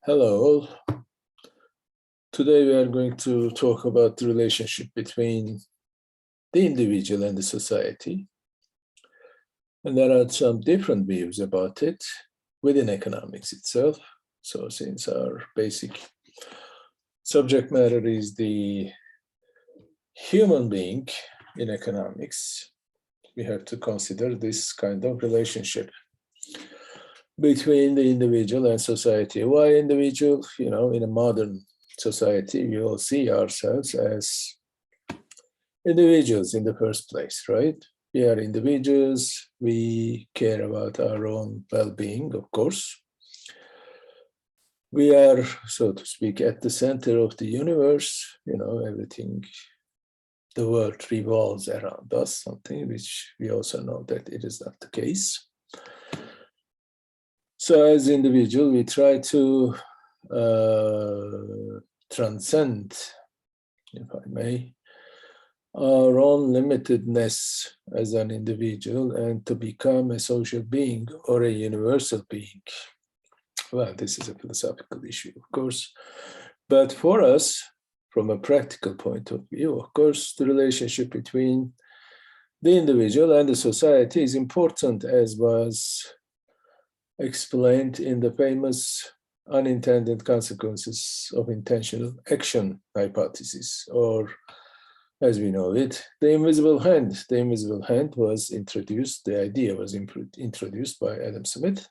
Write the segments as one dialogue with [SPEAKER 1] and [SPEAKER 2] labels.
[SPEAKER 1] Hello all. Today we are going to talk about the relationship between the individual and the society. And there are some different views about it within economics itself. So since our basic subject matter is the human being in economics, we have to consider this kind of relationship between the individual and society. Why individual? You know, in a modern society, we all see ourselves as individuals in the first place, right? We are individuals. We care about our own well-being, of course. We are, so to speak, at the center of the universe. You know, everything, the world revolves around us, something which we also know that it is not the case. So as individual, we try to transcend, if I may, our own limitedness as an individual and to become a social being or a universal being. Well, this is a philosophical issue, of course. But for us, from a practical point of view, of course, the relationship between the individual and the society is important, as was explained in the famous unintended consequences of intentional action hypothesis, or as we know it, the invisible hand. The invisible hand was introduced, the idea was introduced by Adam Smith.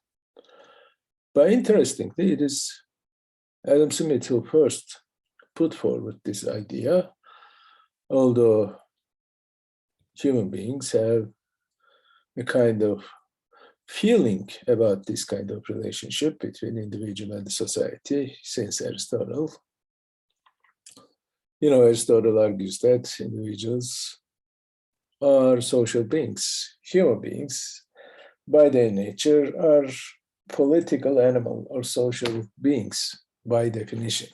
[SPEAKER 1] But interestingly, it is Adam Smith who first put forward this idea, although human beings have a kind of feeling about this kind of relationship between individual and the society since Aristotle. You know, Aristotle argues that individuals are social beings. Human beings, by their nature, are political animal or social beings by definition.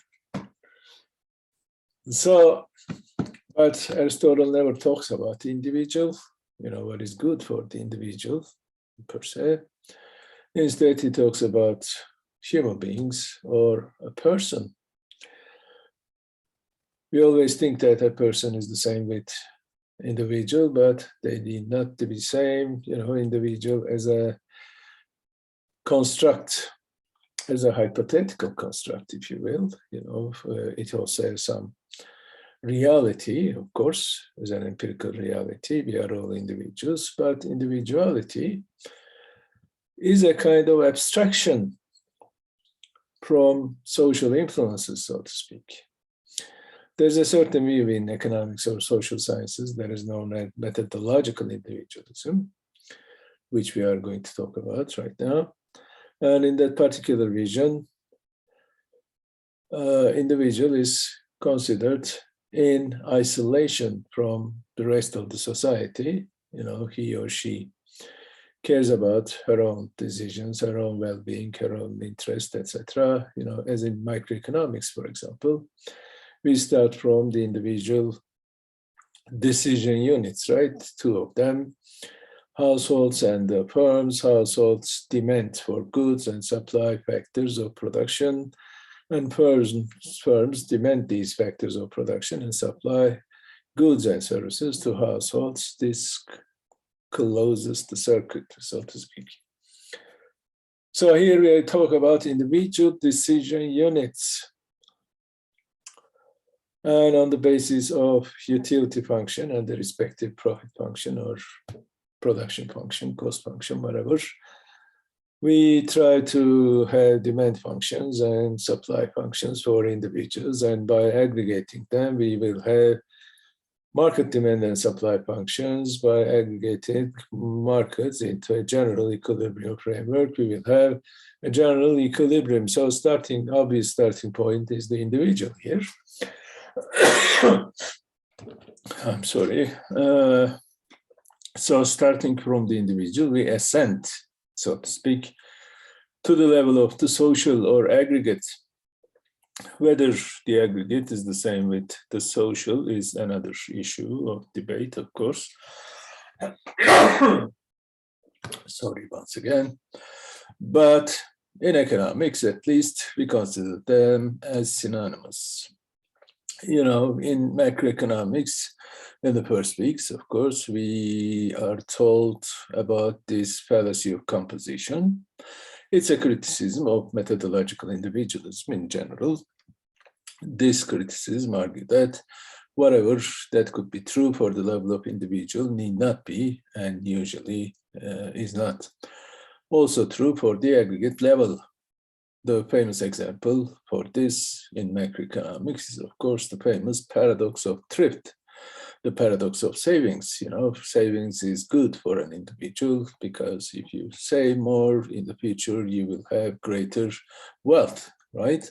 [SPEAKER 1] So, but Aristotle never talks about the individual, you know, what is good for the individual per se. Instead, he talks about human beings or a person. We always think that a person is the same with individual, but they need not to be same, you know, individual as a construct, as a hypothetical construct, if you will. You know, it also has some reality, of course, as an empirical reality. We are all individuals, but individuality is a kind of abstraction from social influences, so to speak. There's a certain view in economics or social sciences that is known as methodological individualism, which we are going to talk about right now. And in that particular vision, individual is considered in isolation from the rest of the society. You know, he or she cares about her own decisions, her own well-being, her own interest, etc. You know, as in microeconomics, for example, we start from the individual decision units, right? Two of them, households and firms. Households demand for goods and supply factors of production, and firms demand these factors of production and supply goods and services to households. This closes the circuit, so to speak. So here we talk about individual decision units. And on the basis of utility function and the respective profit function or production function, cost function, whatever, we try to have demand functions and supply functions for individuals. And by aggregating them, we will have market demand and supply functions. By aggregating markets into a general equilibrium framework, we will have a general equilibrium. So obvious starting point is the individual here. I'm sorry. So starting from the individual, we ascend, so to speak, to the level of the social or aggregate. Whether the aggregate is the same with the social is another issue of debate, of course. Sorry once again. But In economics, at least, we consider them as synonymous. You know, in macroeconomics, in the first weeks, of course, we are told about this fallacy of composition. It's a criticism of methodological individualism in general. This criticism argues that whatever that could be true for the level of individual need not be, and usually is not, also true for the aggregate level. The famous example for this in macroeconomics is, of course, the famous paradox of thrift, the paradox of savings. You know, savings is good for an individual because if you save more in the future, you will have greater wealth, right?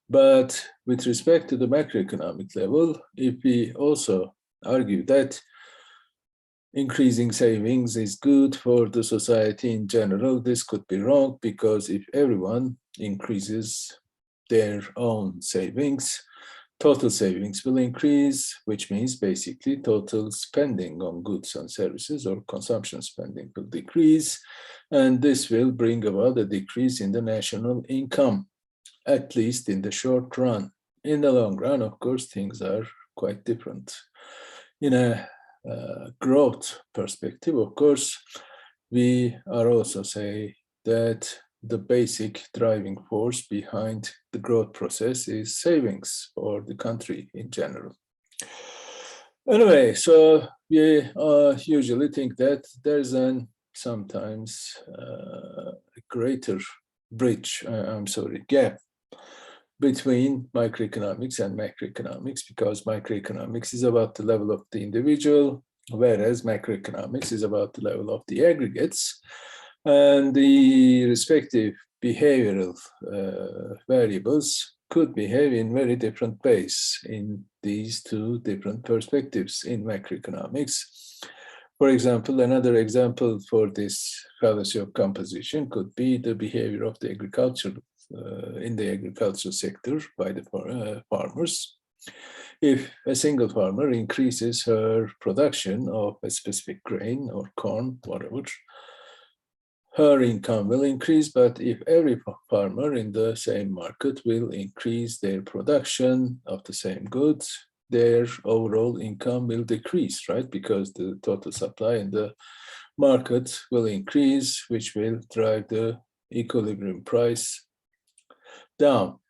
[SPEAKER 1] But with respect to the macroeconomic level, if we also argue that increasing savings is good for the society in general, this could be wrong, because if everyone increases their own savings, total savings will increase, which means basically total spending on goods and services or consumption spending will decrease, and this will bring about a decrease in the national income, at least in the short run. In the long run, of course, things are quite different. In a growth perspective, of course, we are also say that the basic driving force behind the growth process is savings for the country in general. Anyway, so we usually think that there's an sometimes greater gap between microeconomics and macroeconomics, because microeconomics is about the level of the individual, whereas macroeconomics is about the level of the aggregates, and the respective behavioral variables could behave in very different ways in these two different perspectives in macroeconomics. For example, another example for this fallacy of composition could be the behavior of the agriculture in the agricultural sector by the farmers. If a single farmer increases her production of a specific grain or corn, whatever, her income will increase. But if every farmer in the same market will increase their production of the same goods, their overall income will decrease, right? Because the total supply in the market will increase, which will drive the equilibrium price down.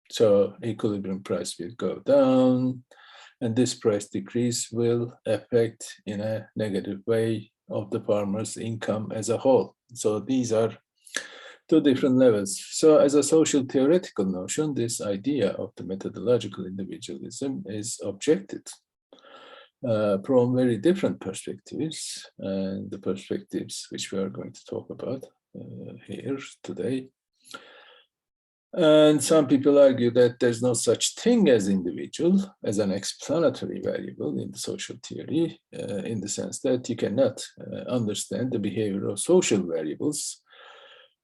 [SPEAKER 1] So equilibrium price will go down, and this price decrease will affect in a negative way of the farmer's income as a whole. So these are two different levels. So as a social theoretical notion, this idea of the methodological individualism is objected from very different perspectives, and the perspectives which we are going to talk about here today. And some people argue that there's no such thing as individual, as an explanatory variable in the social theory, in the sense that you cannot understand the behavior of social variables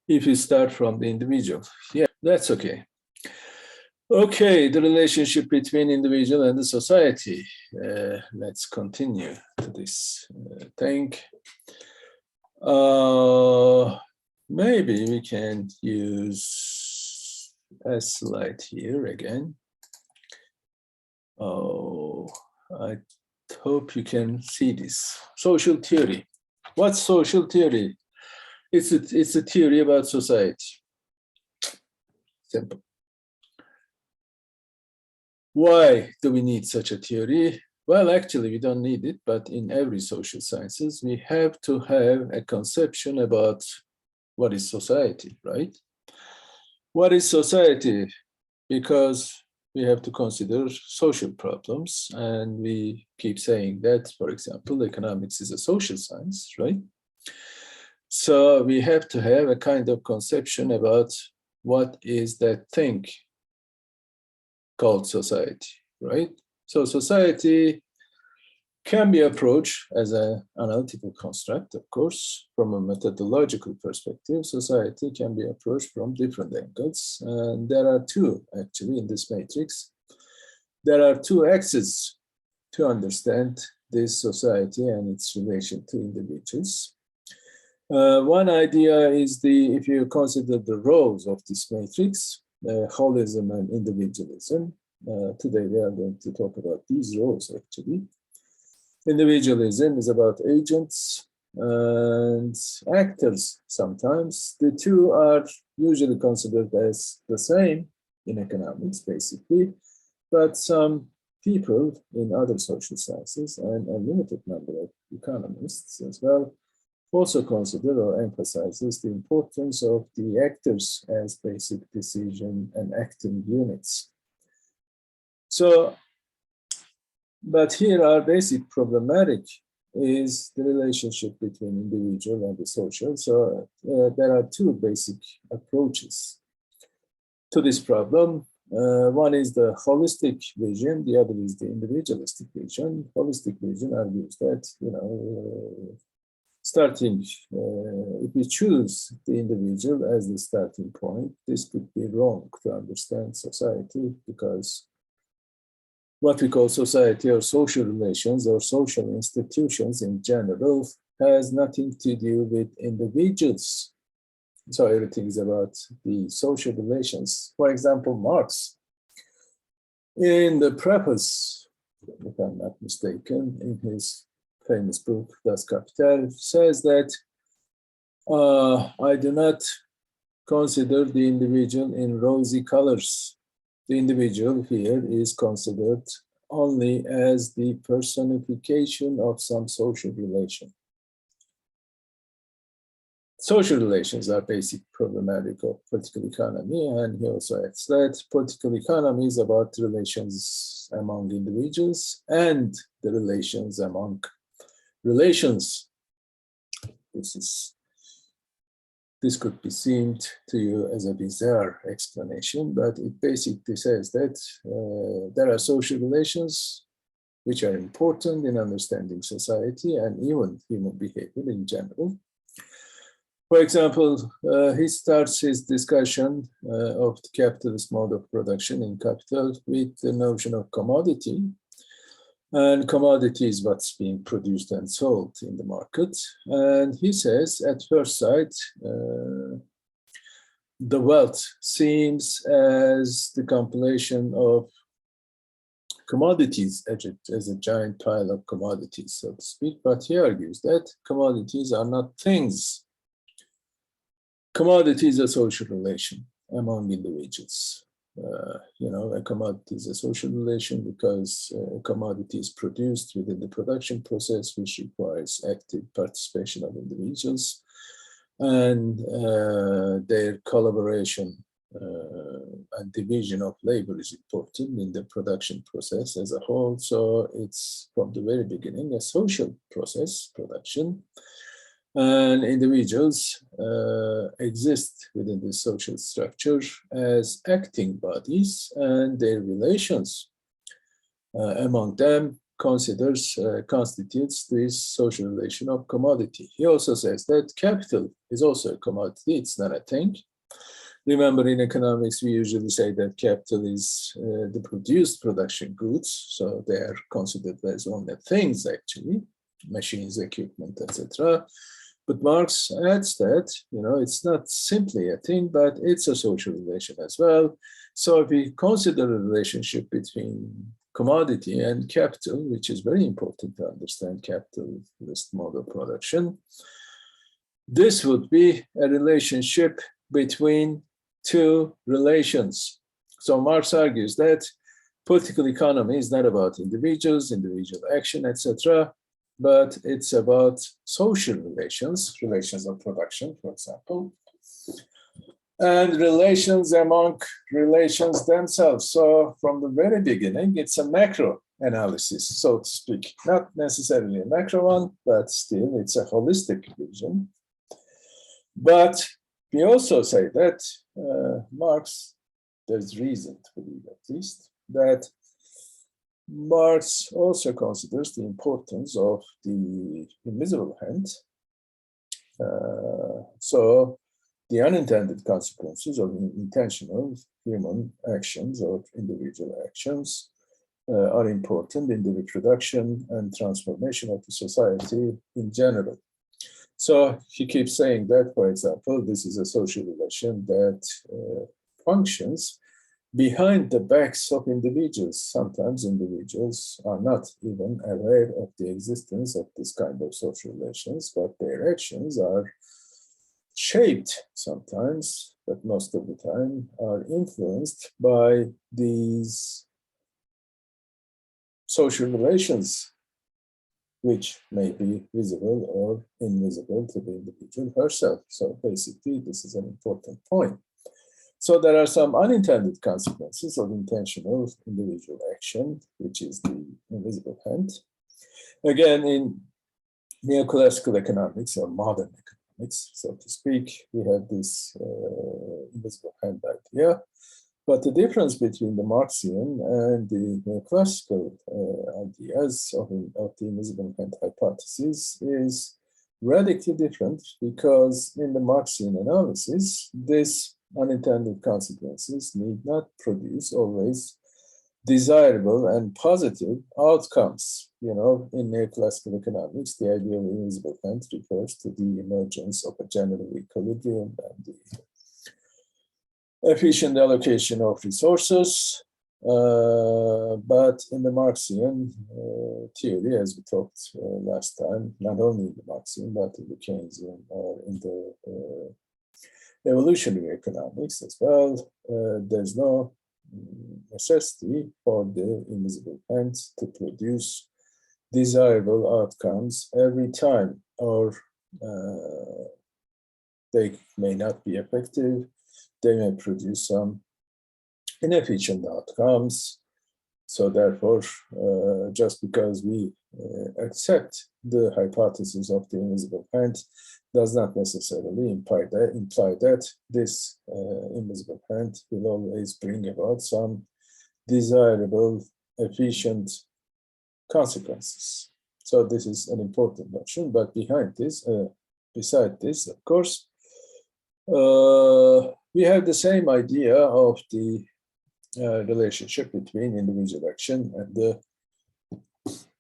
[SPEAKER 1] if you start from the individual. Yeah, that's okay. Okay, the relationship between individual and the society. Let's continue to this thing. Maybe we can use a slide here again. Oh, I hope you can see this. Social theory. What's social theory? It's a theory about society. Simple. Why do we need such a theory? Well, actually, we don't need it, but in every social sciences, we have to have a conception about what is society, right? What is society? Because we have to consider social problems, and we keep saying that, for example, economics is a social science, right? So we have to have a kind of conception about what is that thing called society, right? So society can be approached as an analytical construct, of course. From a methodological perspective, society can be approached from different angles. And there are two, actually, in this matrix. There are two axes to understand this society and its relation to individuals. One idea is if you consider the roles of this matrix, holism and individualism. Today we are going to talk about these roles actually. Individualism is about agents and actors sometimes. The two are usually considered as the same in economics, basically, but some people in other social sciences and a limited number of economists as well also consider or emphasizes the importance of the actors as basic decision and acting units. So, but here our basic problematic is the relationship between individual and the social. So there are two basic approaches to this problem. One is the holistic vision, the other is the individualistic vision. Holistic vision argues that, starting, if we choose the individual as the starting point, this could be wrong to understand society, because what we call society or social relations or social institutions in general has nothing to do with individuals. So everything is about the social relations. For example, Marx, in the preface, if I'm not mistaken, in his famous book, Das Kapital, says that I do not consider the individual in rosy colors. The individual here is considered only as the personification of some social relation. Social relations are basic problematic of political economy, and he also adds that political economy is about relations among individuals and the relations among relations. This could be seen to you as a bizarre explanation, but it basically says that there are social relations which are important in understanding society and even human behavior in general. For example, he starts his discussion of the capitalist mode of production in Capital with the notion of commodity. And commodity is what's being produced and sold in the market. And he says, at first sight, the wealth seems as the compilation of commodities, as a giant pile of commodities, so to speak. But he argues that commodities are not things. Commodity is a social relation among individuals. A commodity is a social relation because a commodity is produced within the production process, which requires active participation of individuals, and their collaboration and division of labor is important in the production process as a whole. So it's from the very beginning a social process, production. And individuals exist within the social structure as acting bodies, and their relations among them constitutes this social relation of commodity. He also says that capital is also a commodity, it's not a thing. Remember, in economics, we usually say that capital is the produced production goods, so they are considered as only things, actually, machines, equipment, etc. But Marx adds that, it's not simply a thing, but it's a social relation as well. So if we consider a relationship between commodity and capital, which is very important to understand capitalist mode of production, this would be a relationship between two relations. So Marx argues that political economy is not about individuals, individual action, etc., but it's about social relations, relations of production, for example, and relations among relations themselves. So from the very beginning, it's a macro analysis, so to speak, not necessarily a macro one, but still it's a holistic vision. But we also say that Marx, there's reason to believe at least, that Marx also considers the importance of the invisible hand. So the unintended consequences of intentional human actions or individual actions are important in the reproduction and transformation of the society in general. So he keeps saying that, for example, this is a social relation that functions behind the backs of individuals. Sometimes individuals are not even aware of the existence of this kind of social relations, but their actions are shaped sometimes, but most of the time are influenced by these social relations, which may be visible or invisible to the individual herself. So basically, this is an important point. So there are some unintended consequences of intentional individual action, which is the invisible hand. Again, in neoclassical economics or modern economics, so to speak, we have this invisible hand idea. But the difference between the Marxian and the neoclassical ideas of the invisible hand hypothesis is radically different, because in the Marxian analysis, this unintended consequences need not produce always desirable and positive outcomes. You know, in neoclassical economics, the idea of invisible hand refers to the emergence of a general equilibrium and the efficient allocation of resources. But in the Marxian theory, as we talked last time, not only in the Marxian, but in the Keynesian or in the evolutionary economics as well, there's no necessity for the invisible hand to produce desirable outcomes every time, or they may not be effective. They may produce some inefficient outcomes. So therefore, just because we accept the hypothesis of the invisible hand does not necessarily imply that this invisible hand will always bring about some desirable, efficient consequences. So this is an important notion, but behind this, beside this, of course, we have the same idea of the relationship between individual action and the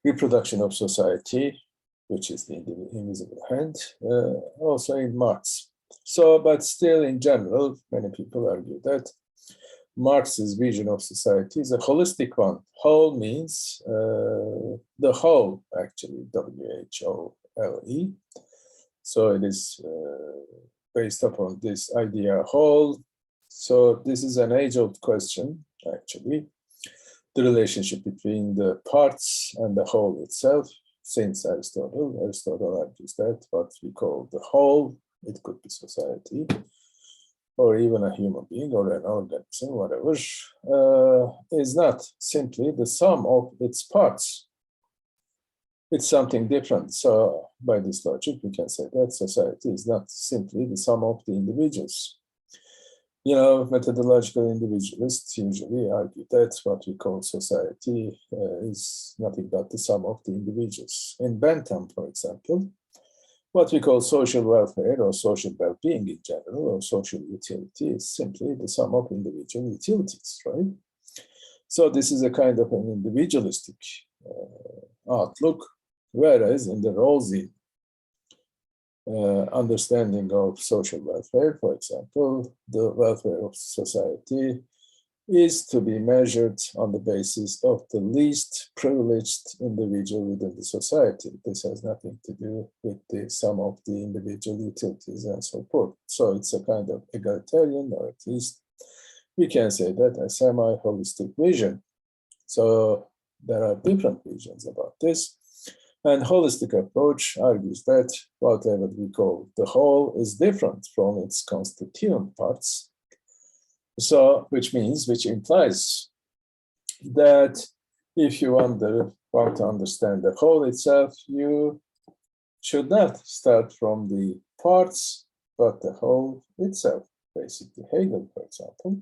[SPEAKER 1] reproduction of society, which is the invisible hand, also in Marx. So, but still in general, many people argue that Marx's vision of society is a holistic one. Whole means the whole, actually, W-H-O-L-E. So it is based upon this idea whole. So this is an age-old question, actually, the relationship between the parts and the whole itself. Since Aristotle argues that what we call the whole, it could be society, or even a human being or an organism, whatever, is not simply the sum of its parts. It's something different. So by this logic, we can say that society is not simply the sum of the individuals. You know, methodological individualists usually argue that what we call society is nothing but the sum of the individuals. In Bentham, for example, what we call social welfare or social well-being in general, or social utility, is simply the sum of individual utilities, right? So this is a kind of an individualistic outlook, whereas in the Rawlsian understanding of social welfare, for example, the welfare of society is to be measured on the basis of the least privileged individual within the society. This has nothing to do with the sum of the individual utilities and so forth. So it's a kind of egalitarian, or at least we can say that a semi-holistic vision. So there are different visions about this. And holistic approach argues that whatever we call the whole is different from its constituent parts. So, which implies that if you want to understand the whole itself, you should not start from the parts, but the whole itself. Basically, Hegel, for example,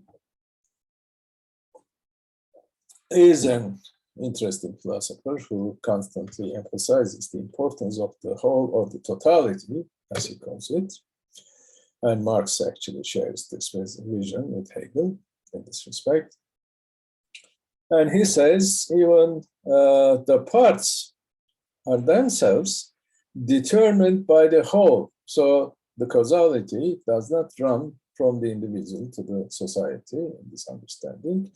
[SPEAKER 1] is an interesting philosopher who constantly emphasizes the importance of the whole, or the totality, as he calls it. And Marx actually shares this vision with Hegel in this respect. And he says even the parts are themselves determined by the whole. So the causality does not run from the individual to the society in this understanding,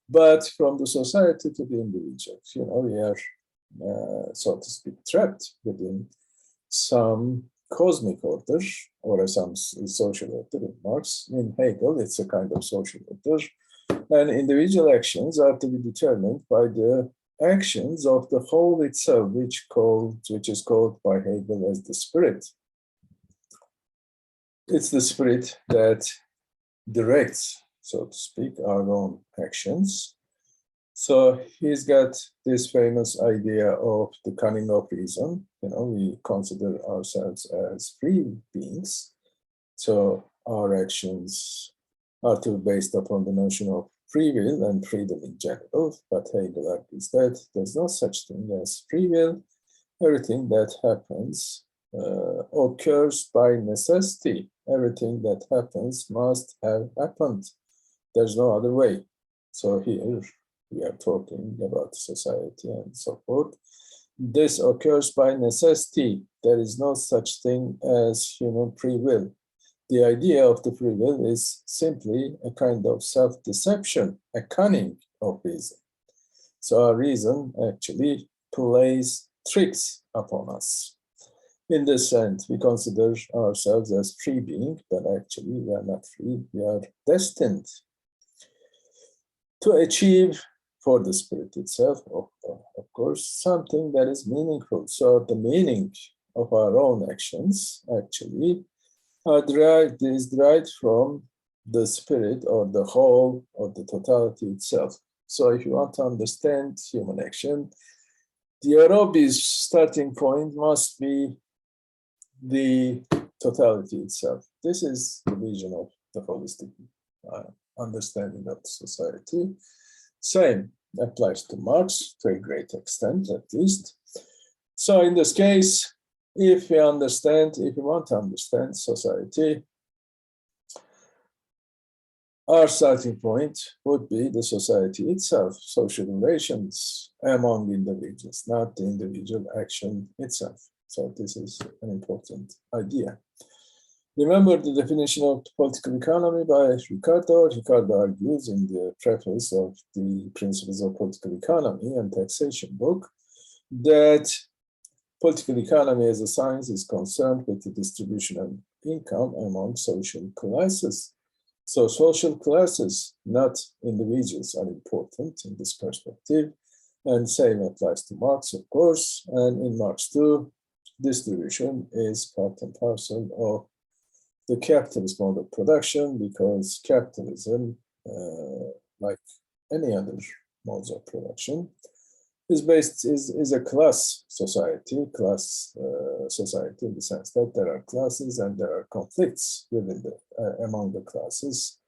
[SPEAKER 1] but from the society to the individual. We are, so to speak, trapped within some cosmic order or some social order in Marx. In Hegel, it's a kind of social order. And individual actions are to be determined by the actions of the whole itself, which is called by Hegel as the spirit. It's the spirit that directs, so to speak, our own actions. So he's got this famous idea of the cunning of reason. We consider ourselves as free beings. So our actions are to be based upon the notion of free will and freedom in general. But Hegel argues that there's no such thing as free will. Everything that happens occurs by necessity. Everything that happens must have happened. There's no other way. So here we are talking about society and so forth. This occurs by necessity. There is no such thing as human free will. The idea of the free will is simply a kind of self-deception, a cunning of reason. So our reason actually plays tricks upon us. In this sense, we consider ourselves as free being, but actually we are not free. We are destined to achieve for the spirit itself, of course, something that is meaningful. So the meaning of our own actions actually is derived from the spirit or the whole or the totality itself. So if you want to understand human action, the obvious starting point must be the totality itself. This is the vision of the holistic understanding of society. Same applies to Marx to a great extent, at least. So in this case, if we want to understand society, our starting point would be the society itself, social relations among individuals, not the individual action itself. So this is an important idea. Remember the definition of political economy by Ricardo. Ricardo argues in the preface of the Principles of Political Economy and Taxation book that political economy as a science is concerned with the distribution of income among social classes. So social classes, not individuals, are important in this perspective. And same applies to Marx, of course. And in Marx too, distribution is part and parcel of the capitalist mode of production, because capitalism, like any other modes of production, is a class society in the sense that there are classes and there are conflicts within among the classes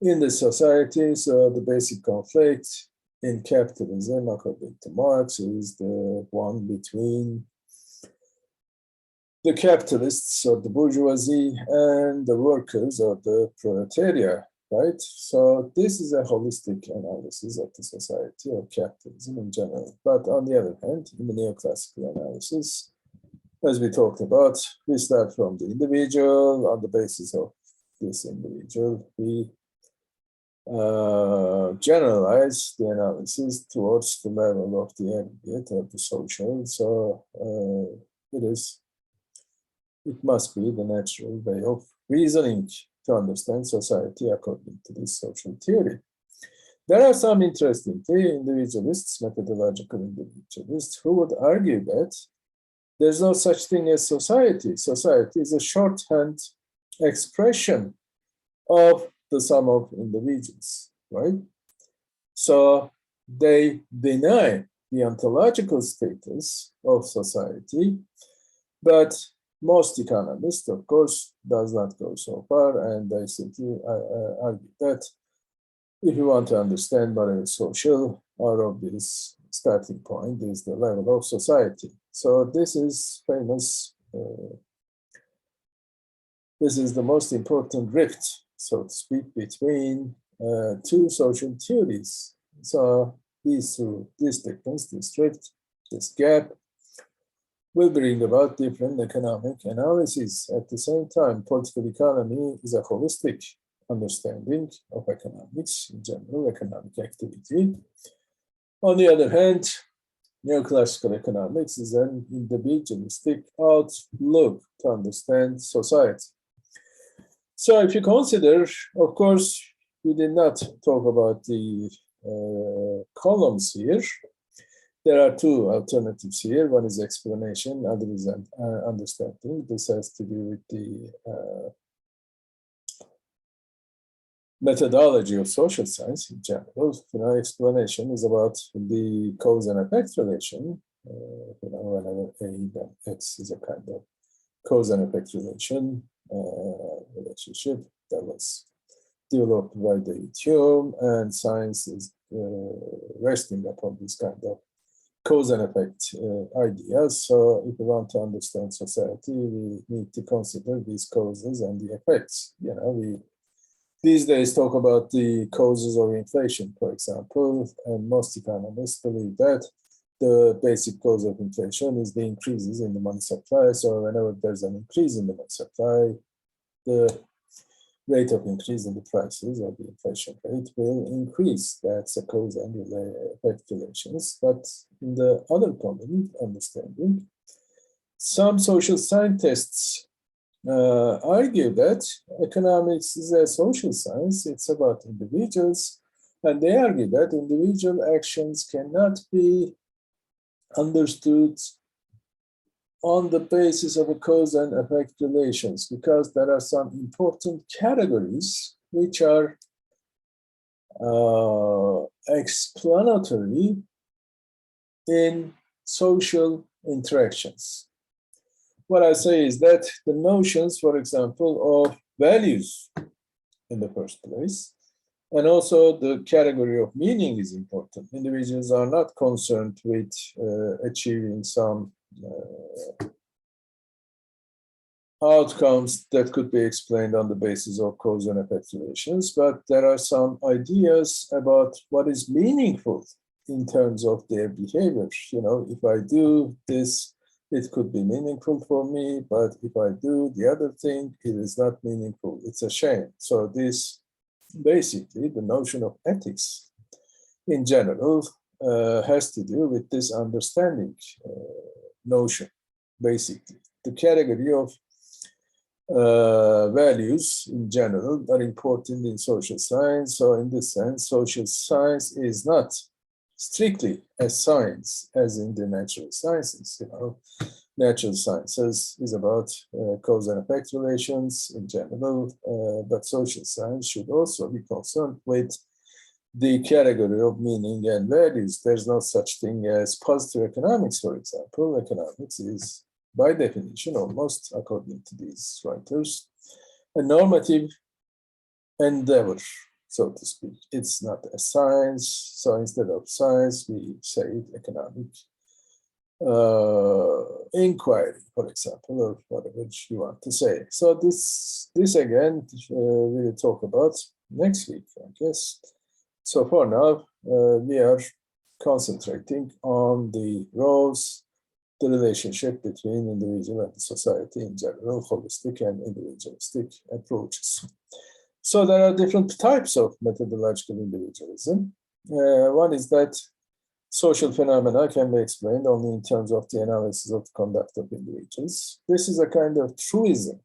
[SPEAKER 1] in the society. So the basic conflict in capitalism, according to Marx, is the one between the capitalists or the bourgeoisie and the workers or the proletariat, right? So this is a holistic analysis of the society or capitalism in general. But on the other hand, in the neoclassical analysis, as we talked about, we start from the individual. On the basis of this individual, we generalize the analysis towards the level of the aggregate of the social. So it must be the natural way of reasoning to understand society according to this social theory. There are some interestingly individualists, methodological individualists, who would argue that there's no such thing as society. Society is a shorthand expression of the sum of individuals, right? So they deny the ontological status of society, but most economists, of course, does not go so far, and they simply argue that if you want to understand what is social, our obvious starting point is the level of society. So this is famous. This is the most important rift, so to speak, between two social theories. So this difference, this rift, this gap, will bring about different economic analyses. At the same time, political economy is a holistic understanding of economics, in general, economic activity. On the other hand, neoclassical economics is an individualistic outlook to understand society. So if you consider, of course, we did not talk about the columns here. There are two alternatives here. One is explanation, other is understanding. This has to do with the methodology of social science in general. Explanation is about the cause and effect relation. Whenever A then X is a kind of cause and effect relationship that was developed by David Hume, and science is resting upon this kind of cause and effect ideas. So if we want to understand society, we need to consider these causes and the effects. We these days talk about the causes of inflation, for example, and most economists believe that the basic cause of inflation is the increases in the money supply. So whenever there's an increase in the money supply, the rate of increase in the prices, or the inflation rate, will increase. That's a cause and effect relations. But in the other common understanding, some social scientists argue that economics is a social science. It's about individuals, and they argue that individual actions cannot be understood on the basis of a cause and effect relations, because there are some important categories which are explanatory in social interactions. What I say is that the notions, for example, of values in the first place, and also the category of meaning is important. Individuals are not concerned with achieving some outcomes that could be explained on the basis of cause and effect relations, but there are some ideas about what is meaningful in terms of their behavior. If I do this, it could be meaningful for me, but if I do the other thing, it is not meaningful. It's a shame. So this, basically, the notion of ethics in general has to do with this understanding notion, basically. The category of values in general are important in social science. So in this sense, social science is not strictly a science as in the natural sciences. Natural sciences is about cause and effect relations in general, but social science should also be concerned with the category of meaning and values. There's no such thing as positive economics, for example. Economics is, by definition, almost according to these writers, a normative endeavor, so to speak. It's not a science. So instead of science, we say economic inquiry, for example, or whatever you want to say. So this again, we'll talk about next week, I guess. So for now, we are concentrating on the roles, the relationship between individual and society in general, holistic and individualistic approaches. So there are different types of methodological individualism. One is that social phenomena can be explained only in terms of the analysis of the conduct of individuals. This is a kind of truism.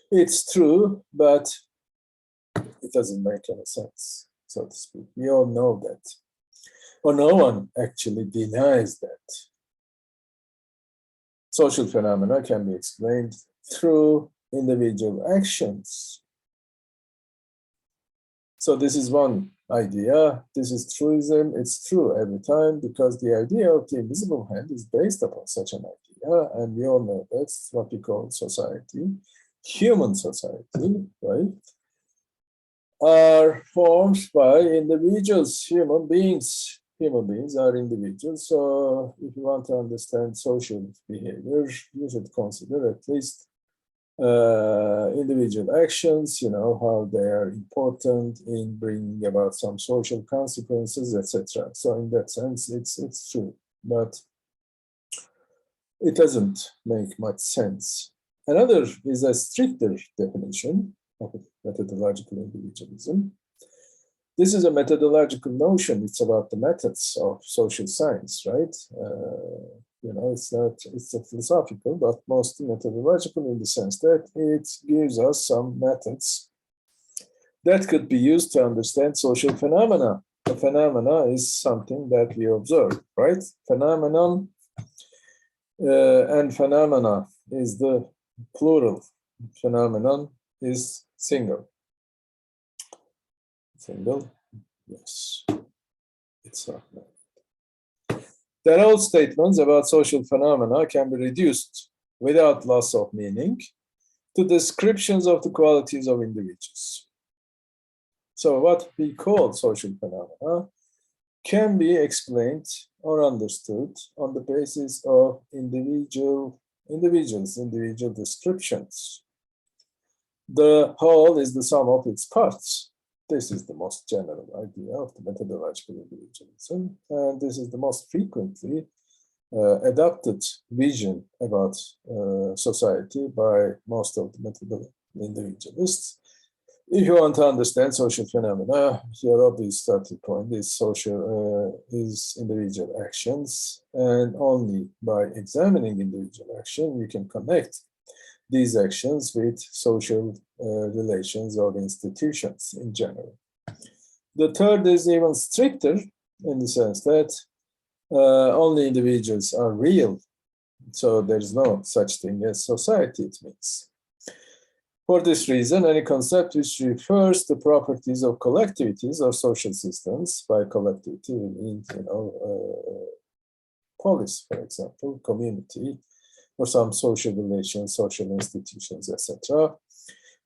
[SPEAKER 1] It's true, but it doesn't make any sense, so to speak. We all know that. Or no one actually denies that. Social phenomena can be explained through individual actions. So this is one idea. This is truism. It's true every time because the idea of the invisible hand is based upon such an idea. And we all know that's what we call society. Human society, right, are formed by individuals, human beings. Human beings are individuals. So if you want to understand social behavior, you should consider at least individual actions, how they are important in bringing about some social consequences, etc. So in that sense, it's true. But it doesn't make much sense. Another is a stricter definition of methodological individualism. This is a methodological notion. It's about the methods of social science, right? It's a philosophical, but mostly methodological in the sense that it gives us some methods that could be used to understand social phenomena. A phenomena is something that we observe, right? Phenomenon and phenomena is the plural. Phenomenon is single. Single, yes, it's not. That all statements about social phenomena can be reduced without loss of meaning to descriptions of the qualities of individuals. So what we call social phenomena can be explained or understood on the basis of individual descriptions. The whole is the sum of its parts. This is the most general idea of the methodological individualism, and this is the most frequently adopted vision about society by most of the methodological individualists. If you want to understand social phenomena, your obvious starting point is individual actions, and only by examining individual action you can connect these actions with social relations or institutions in general. The third is even stricter in the sense that only individuals are real, so there's no such thing as society, it means. For this reason, any concept which refers to properties of collectivities or social systems, by collectivity we mean, polis, for example, community, or some social relations, social institutions, etc.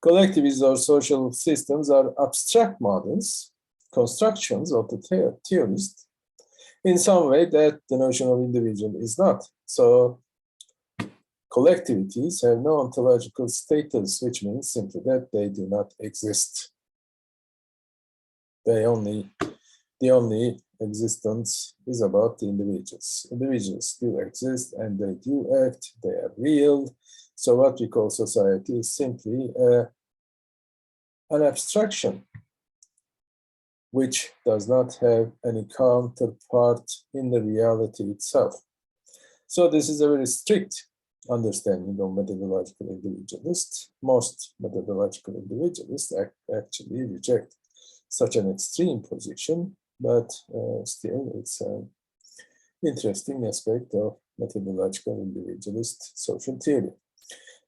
[SPEAKER 1] Collectivities or social systems are abstract models, constructions of the theorist, in some way that the notion of individual is not. So collectivities have no ontological status, which means simply that they do not exist. The only existence is about the individuals. Individuals do exist and they do act, they are real. So what we call society is simply an abstraction which does not have any counterpart in the reality itself. So this is a very strict understanding of methodological individualists. Most methodological individualists actually reject such an extreme position, but still it's an interesting aspect of methodological individualist social theory.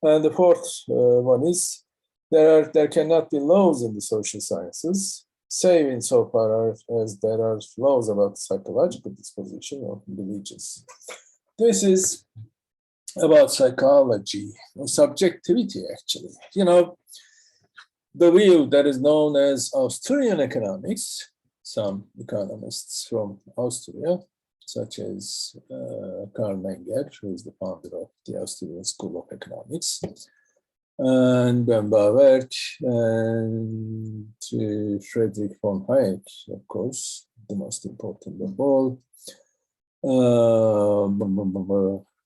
[SPEAKER 1] And the fourth one is there cannot be laws in the social sciences, save insofar as there are laws about psychological disposition of individuals. This is about psychology, or subjectivity, actually. The view that is known as Austrian economics, some economists from Austria, such as Karl Menger, who is the founder of the Austrian School of Economics, and Bemba and Friedrich von Hayek, of course, the most important of all,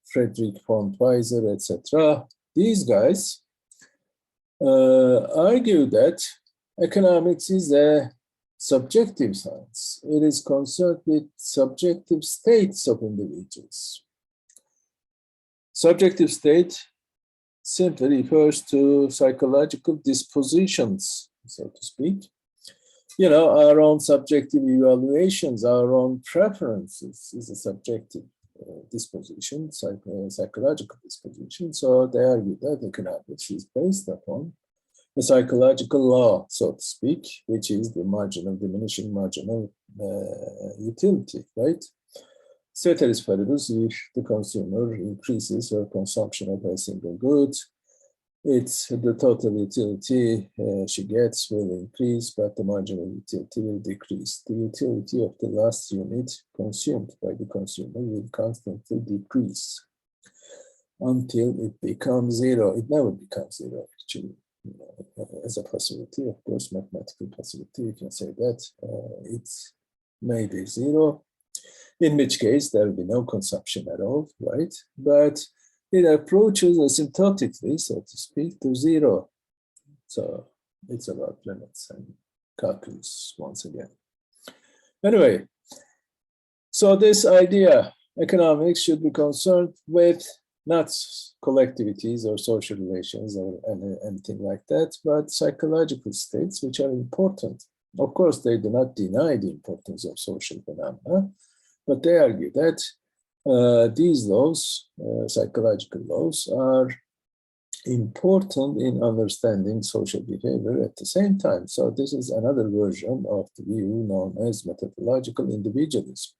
[SPEAKER 1] Friedrich von Weiser, etc. These guys argue that economics is a subjective science. It is concerned with subjective states of individuals. Subjective state simply refers to psychological dispositions, so to speak. Our own subjective evaluations, our own preferences is a subjective disposition, psychological disposition. So they argue that economics is based upon a psychological law, so to speak, which is the diminishing marginal utility, right? Ceteris paribus, if the consumer increases her consumption of a single good, the total utility she gets will increase, but the marginal utility will decrease. The utility of the last unit consumed by the consumer will constantly decrease until it becomes zero. It never becomes zero, actually. As a possibility, of course, mathematical possibility, you can say that it may be zero. in which case there will be no consumption at all, right? But it approaches asymptotically, so to speak, to zero. So it's about limits and calculus once again. Anyway, so this idea, economics should be concerned with not collectivities or social relations or anything like that, but psychological states which are important. Of course, they do not deny the importance of social phenomena, but they argue that these laws, psychological laws, are important in understanding social behavior at the same time. So this is another version of the view known as methodological individualism.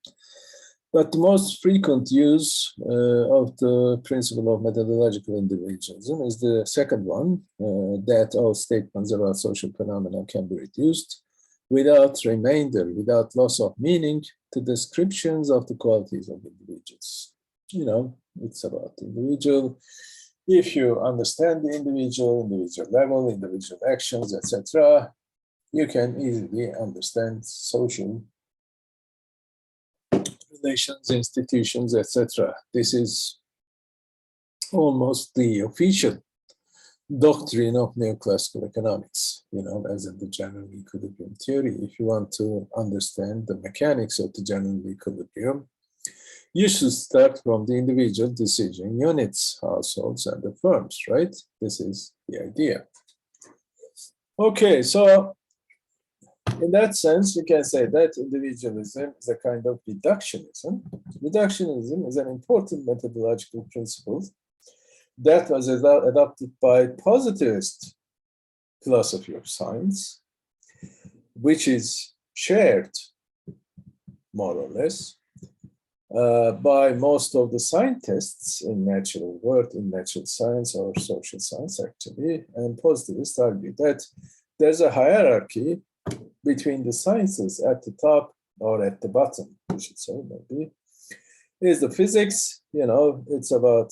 [SPEAKER 1] But the most frequent use of the principle of methodological individualism is the second one, that all statements about social phenomena can be reduced without remainder, without loss of meaning, to descriptions of the qualities of individuals. You know, it's about the individual. If you understand the individual level, individual actions, etc., you can easily understand social relations, institutions, etc. This is almost the official doctrine of neoclassical economics, you know, as in the general equilibrium theory. If you want to understand the mechanics of the general equilibrium, you should start from the individual decision units, households, and the firms, right? This is the idea. Okay, so in that sense, we can say that individualism is a kind of reductionism. Reductionism is an important methodological principle that was adopted by positivist philosophy of science, which is shared, more or less, by most of the scientists in natural world, in natural science or social science, actually. And positivists argue that there's a hierarchy between the sciences at the top or at the bottom, we should say, maybe. Is the physics, you know, it's about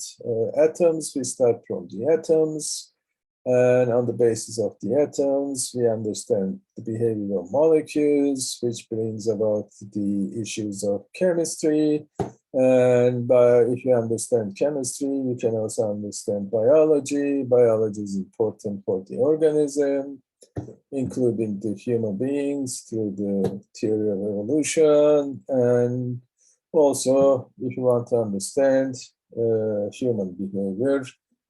[SPEAKER 1] atoms. We start from the atoms, and on the basis of the atoms, we understand the behavior of molecules, which brings about the issues of chemistry. And if you understand chemistry, you can also understand biology. Biology is important for the organism, including the human beings through the theory of evolution. And also, if you want to understand human behavior,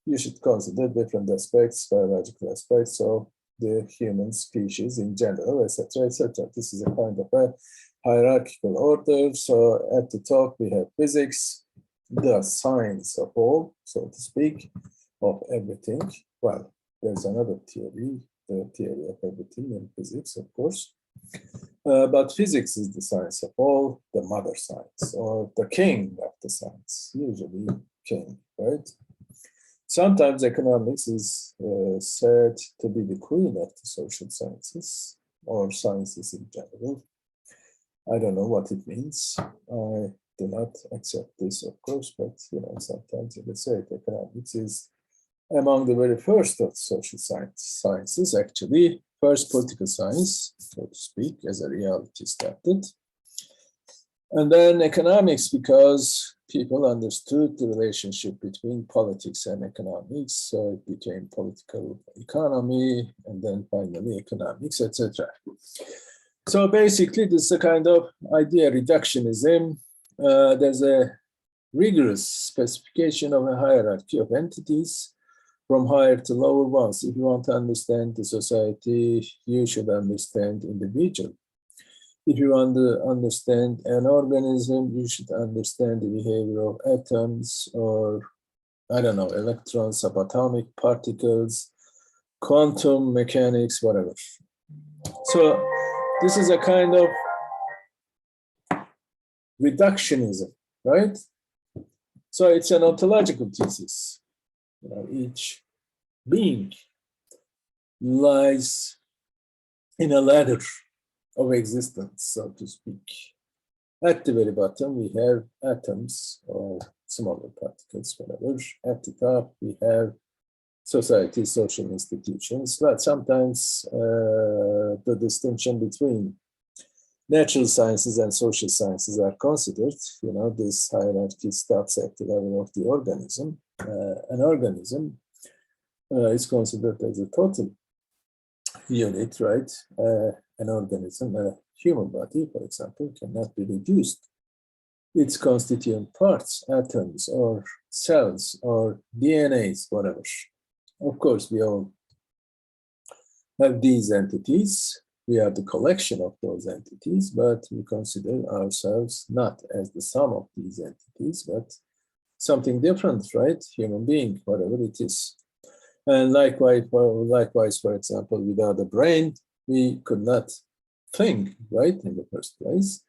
[SPEAKER 1] you should consider different aspects, biological aspects of the human species in general, etc., etc. This is a kind of a hierarchical order. So at the top, we have physics, the science of all, so to speak, of everything. Well, there's another theory, the theory of everything in physics, of course. But physics is the science of all, the mother science, or the king of the science, usually king, right? Sometimes economics is said to be the queen of the social sciences, or sciences in general. I don't know what it means. I do not accept this, of course, but you know, sometimes you could say it. Economics is among the very first of social sciences, actually. First political science, so to speak, as a reality started. And then economics, because people understood the relationship between politics and economics, so it became political economy, and then finally economics, etc. So basically, this is a kind of idea reductionism. There's a rigorous specification of a hierarchy of entities from higher to lower ones. If you want to understand the society, you should understand individual. If you want to understand an organism, you should understand the behavior of atoms, or, I don't know, electrons, subatomic particles, quantum mechanics, whatever. So this is a kind of reductionism, right? So it's an ontological thesis. You know, each being lies in a ladder of existence, so to speak. At the very bottom, we have atoms or smaller particles, whatever. At the top, we have society, social institutions, but sometimes the distinction between natural sciences and social sciences are considered, this hierarchy starts at the level of the organism. An organism is considered as a total unit, right? An organism, a human body, for example, cannot be reduced. Its constituent parts, atoms or cells or DNAs, whatever. Of course, we all have these entities. We are the collection of those entities, but we consider ourselves not as the sum of these entities, but something different, right? Human being, whatever it is. And likewise, for example, without a brain, we could not think, right, in the first place.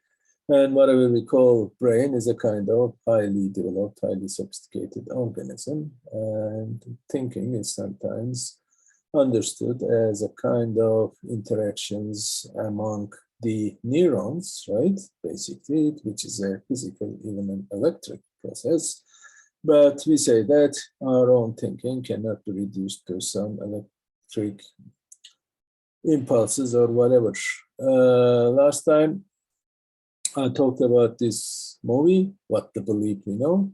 [SPEAKER 1] And whatever we call brain is a kind of highly developed, highly sophisticated organism. And thinking is sometimes understood as a kind of interactions among the neurons, right? Basically, which is a physical, even an electric process. But we say that our own thinking cannot be reduced to some electric impulses or whatever. Last time I talked about this movie, What the Belief We Know.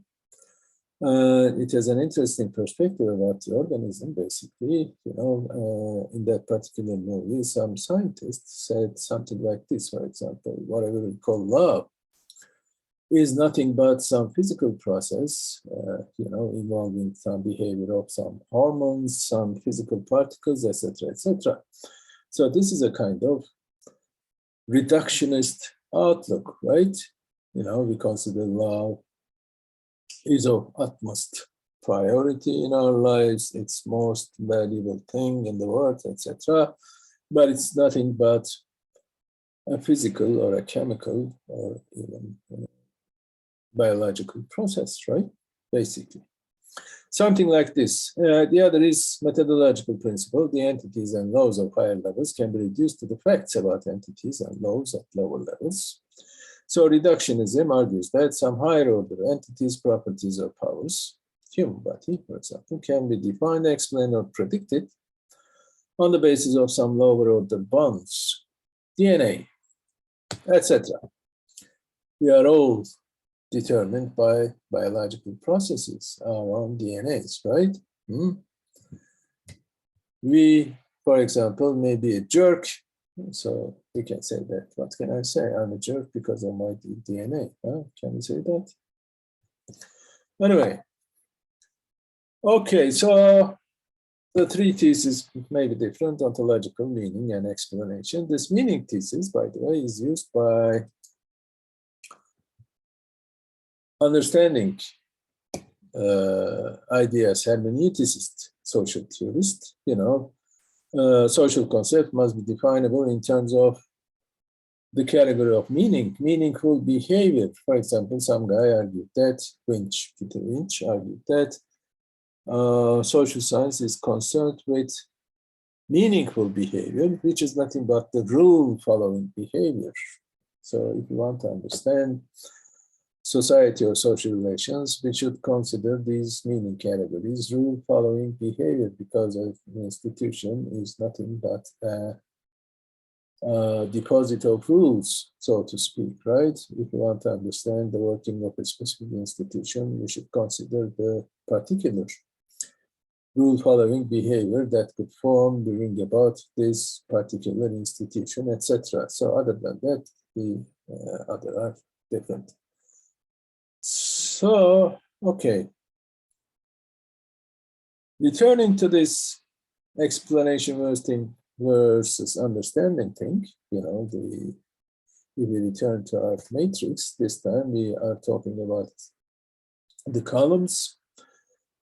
[SPEAKER 1] It has an interesting perspective about the organism, basically. In that particular movie, some scientists said something like this, for example, whatever we call love is nothing but some physical process, involving some behavior of some hormones, some physical particles, etc., etc. So this is a kind of reductionist outlook, right? We consider love is of utmost priority in our lives. It's most valuable thing in the world, etc. But it's nothing but a physical or a chemical or even biological process, right? Basically. Something like this. The other is methodological principle. The entities and laws of higher levels can be reduced to the facts about entities and laws at lower levels. So reductionism argues that some higher order entities, properties, or powers, human body, for example, can be defined, explained, or predicted on the basis of some lower order bonds, DNA, etc. We are all determined by biological processes, our own DNAs, right? We, for example, may be a jerk. So we can say that. What can I say? I'm a jerk because of my DNA. Huh? Can we say that? Anyway. Okay, so the three theses may be different: ontological, meaning, and explanation. This meaning thesis, by the way, is used by understanding ideas, hermeneuticist, social theorist, social concept must be definable in terms of the category of meaning, meaningful behavior. For example, some guy argued that, Peter Winch argued that social science is concerned with meaningful behavior, which is nothing but the rule-following behavior. So if you want to understand society or social relations, we should consider these meaning categories, rule-following behavior, because an institution is nothing but a deposit of rules, so to speak, right? If you want to understand the working of a specific institution, we should consider the particular rule-following behavior that could form, bring about this particular institution, etc. So other than that, the other are different. So, okay. Returning to this explanation versus understanding thing, if we return to our matrix, this time we are talking about the columns.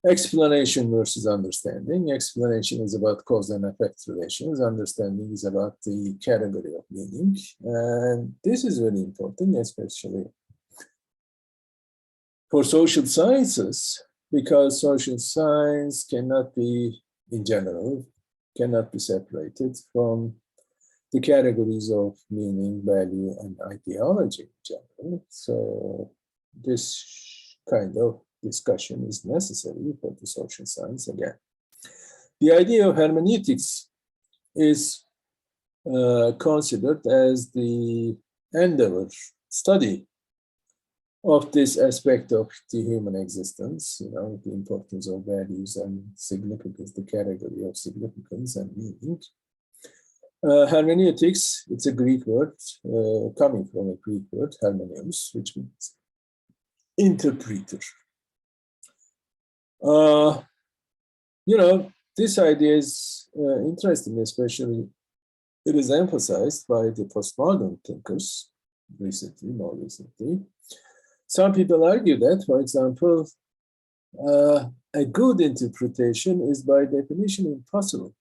[SPEAKER 1] Explanation versus understanding. Explanation is about cause and effect relations. Understanding is about the category of meaning. And this is very important, especially for social sciences, because social science cannot be, in general, cannot be separated from the categories of meaning, value, and ideology in general. So this kind of discussion is necessary for the social science again. The idea of hermeneutics is considered as the endeavor, study of this aspect of the human existence, the importance of values and significance, the category of significance and meaning. Hermeneutics, it's a Greek word, coming from a Greek word, hermeneus, which means interpreter. This idea is interesting, especially it is emphasized by the postmodern thinkers more recently. Some people argue that, for example, a good interpretation is by definition impossible,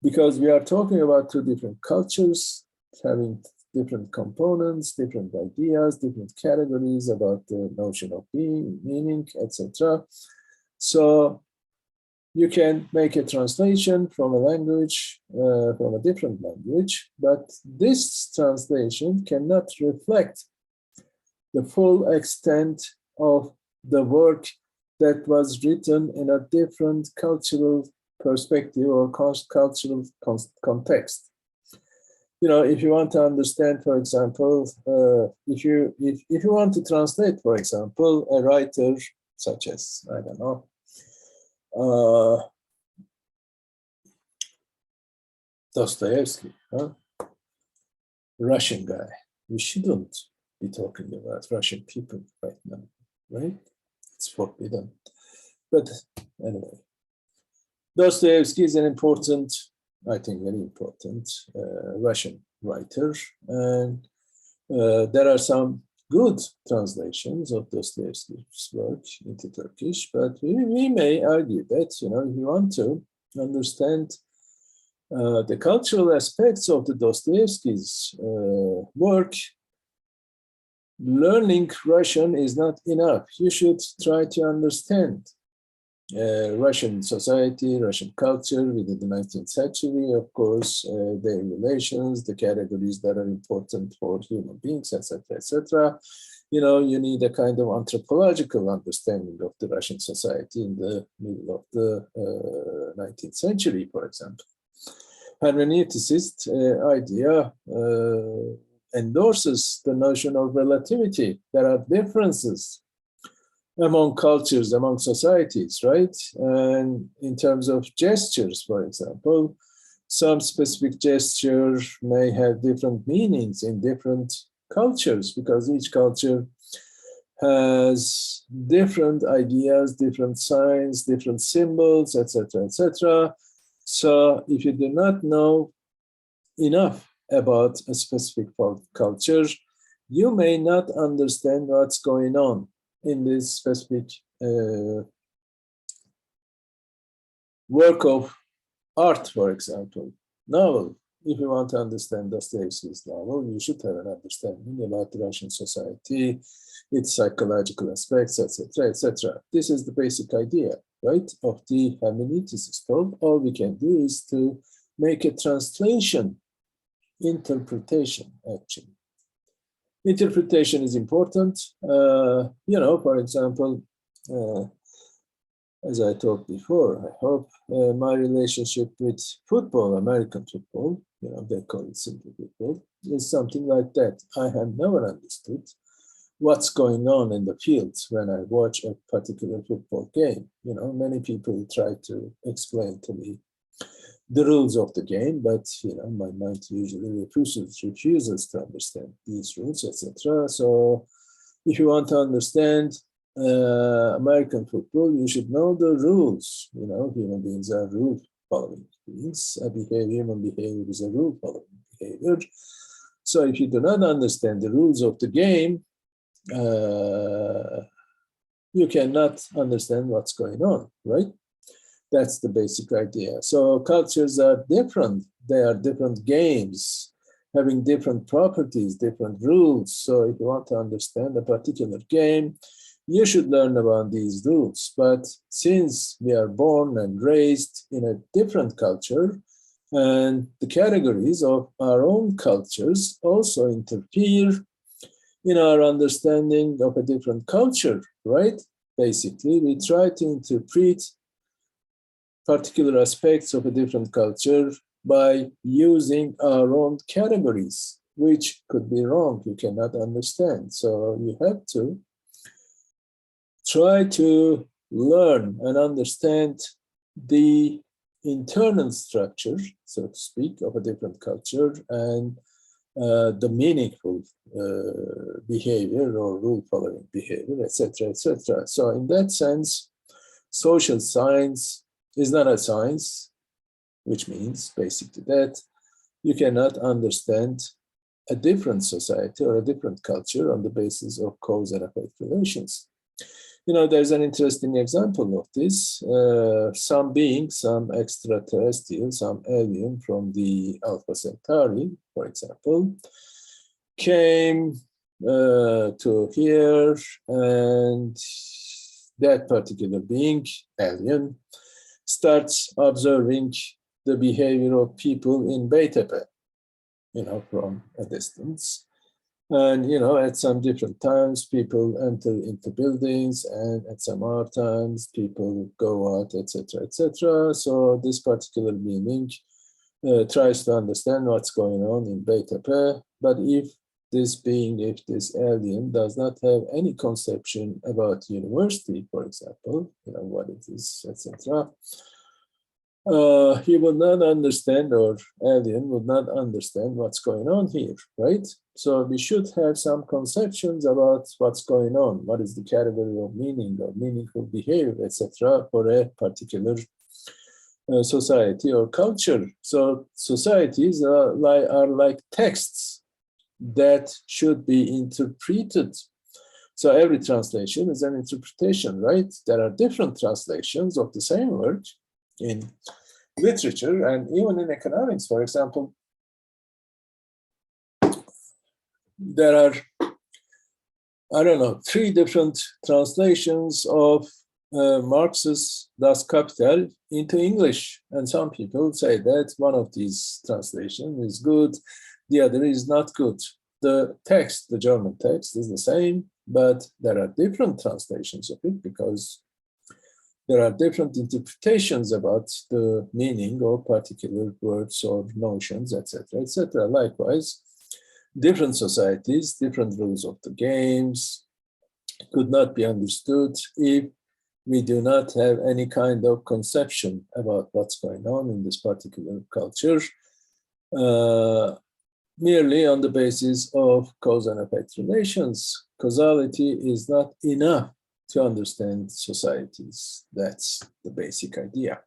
[SPEAKER 1] because we are talking about two different cultures having different components, different ideas, different categories about the notion of being, meaning, etc. So you can make a translation from a language, from a different language, but this translation cannot reflect the full extent of the work that was written in a different cultural perspective or cultural context. If you want to understand, for example, if you want to translate, for example, a writer such as, I don't know, Dostoevsky, Russian guy. We shouldn't be talking about Russian people right now, right? It's forbidden. But anyway, Dostoevsky is an important, I think very important Russian writer. And there are some good translations of Dostoevsky's work into Turkish, but we may argue that, if you want to understand the cultural aspects of the Dostoevsky's work, learning Russian is not enough. You should try to understand Russian society, Russian culture within the 19th century, of course, their relations, the categories that are important for human beings, etc., etc. You need a kind of anthropological understanding of the Russian society in the middle of the 19th century, for example. Hermeneuticist idea endorses the notion of relativity. There are differences among cultures, among societies, right? And in terms of gestures, for example, some specific gestures may have different meanings in different cultures, because each culture has different ideas, different signs, different symbols, etc., etc. So if you do not know enough about a specific culture, you may not understand what's going on in this specific work of art, for example, novel. If you want to understand Dostoevsky's novel, you should have an understanding about the Russian society, its psychological aspects, etc., etc. This is the basic idea, right, of the hermeneuticist. All we can do is to make a translation, interpretation, actually. Interpretation is important. For example, as I talked before, I hope my relationship with football, American football, they call it simply football, is something like that. I have never understood what's going on in the fields when I watch a particular football game. Many people try to explain to me the rules of the game, but my mind usually refuses to understand these rules, etc. So if you want to understand American football, you should know the rules. Human beings are rule-following beings. Human behavior is a rule-following behavior. So if you do not understand the rules of the game, you cannot understand what's going on, right? That's the basic idea. So cultures are different. They are different games, having different properties, different rules. So if you want to understand a particular game, you should learn about these rules. But since we are born and raised in a different culture, and the categories of our own cultures also interfere in our understanding of a different culture, right? Basically, we try to interpret particular aspects of a different culture by using our own categories which could be wrong, you cannot understand. So you have to try to learn and understand the internal structure, so to speak, of a different culture and the meaningful behavior or rule-following behavior, etc., etc. So in that sense, social science is not a science, which means basically that you cannot understand a different society or a different culture on the basis of cause and effect relations. There's an interesting example of this. Some being, some extraterrestrial, some alien from the Alpha Centauri, for example, came to here, and that particular being, alien, starts observing the behavior of people in Beta, from a distance. And, at some different times, people enter into buildings, and at some other times, people go out, etc., etc. So this particular being tries to understand what's going on in Beta. But if this alien does not have any conception about university, for example, what it is, etc., he would not understand, or alien would not understand what's going on here, right? So we should have some conceptions about what's going on, what is the category of meaning or meaningful behavior, etc., for a particular society or culture. So societies are like texts that should be interpreted. So every translation is an interpretation, right? There are different translations of the same word in literature and even in economics, for example. There are, 3 different translations of Marx's Das Kapital into English. And some people say that one of these translations is good, the other is not good. The text, the German text, is the same, but there are different translations of it because there are different interpretations about the meaning of particular words or notions, etc., etc. Likewise, different societies, different rules of the games could not be understood if we do not have any kind of conception about what's going on in this particular culture, merely on the basis of cause and effect relations. Causality is not enough to understand societies. That's the basic idea.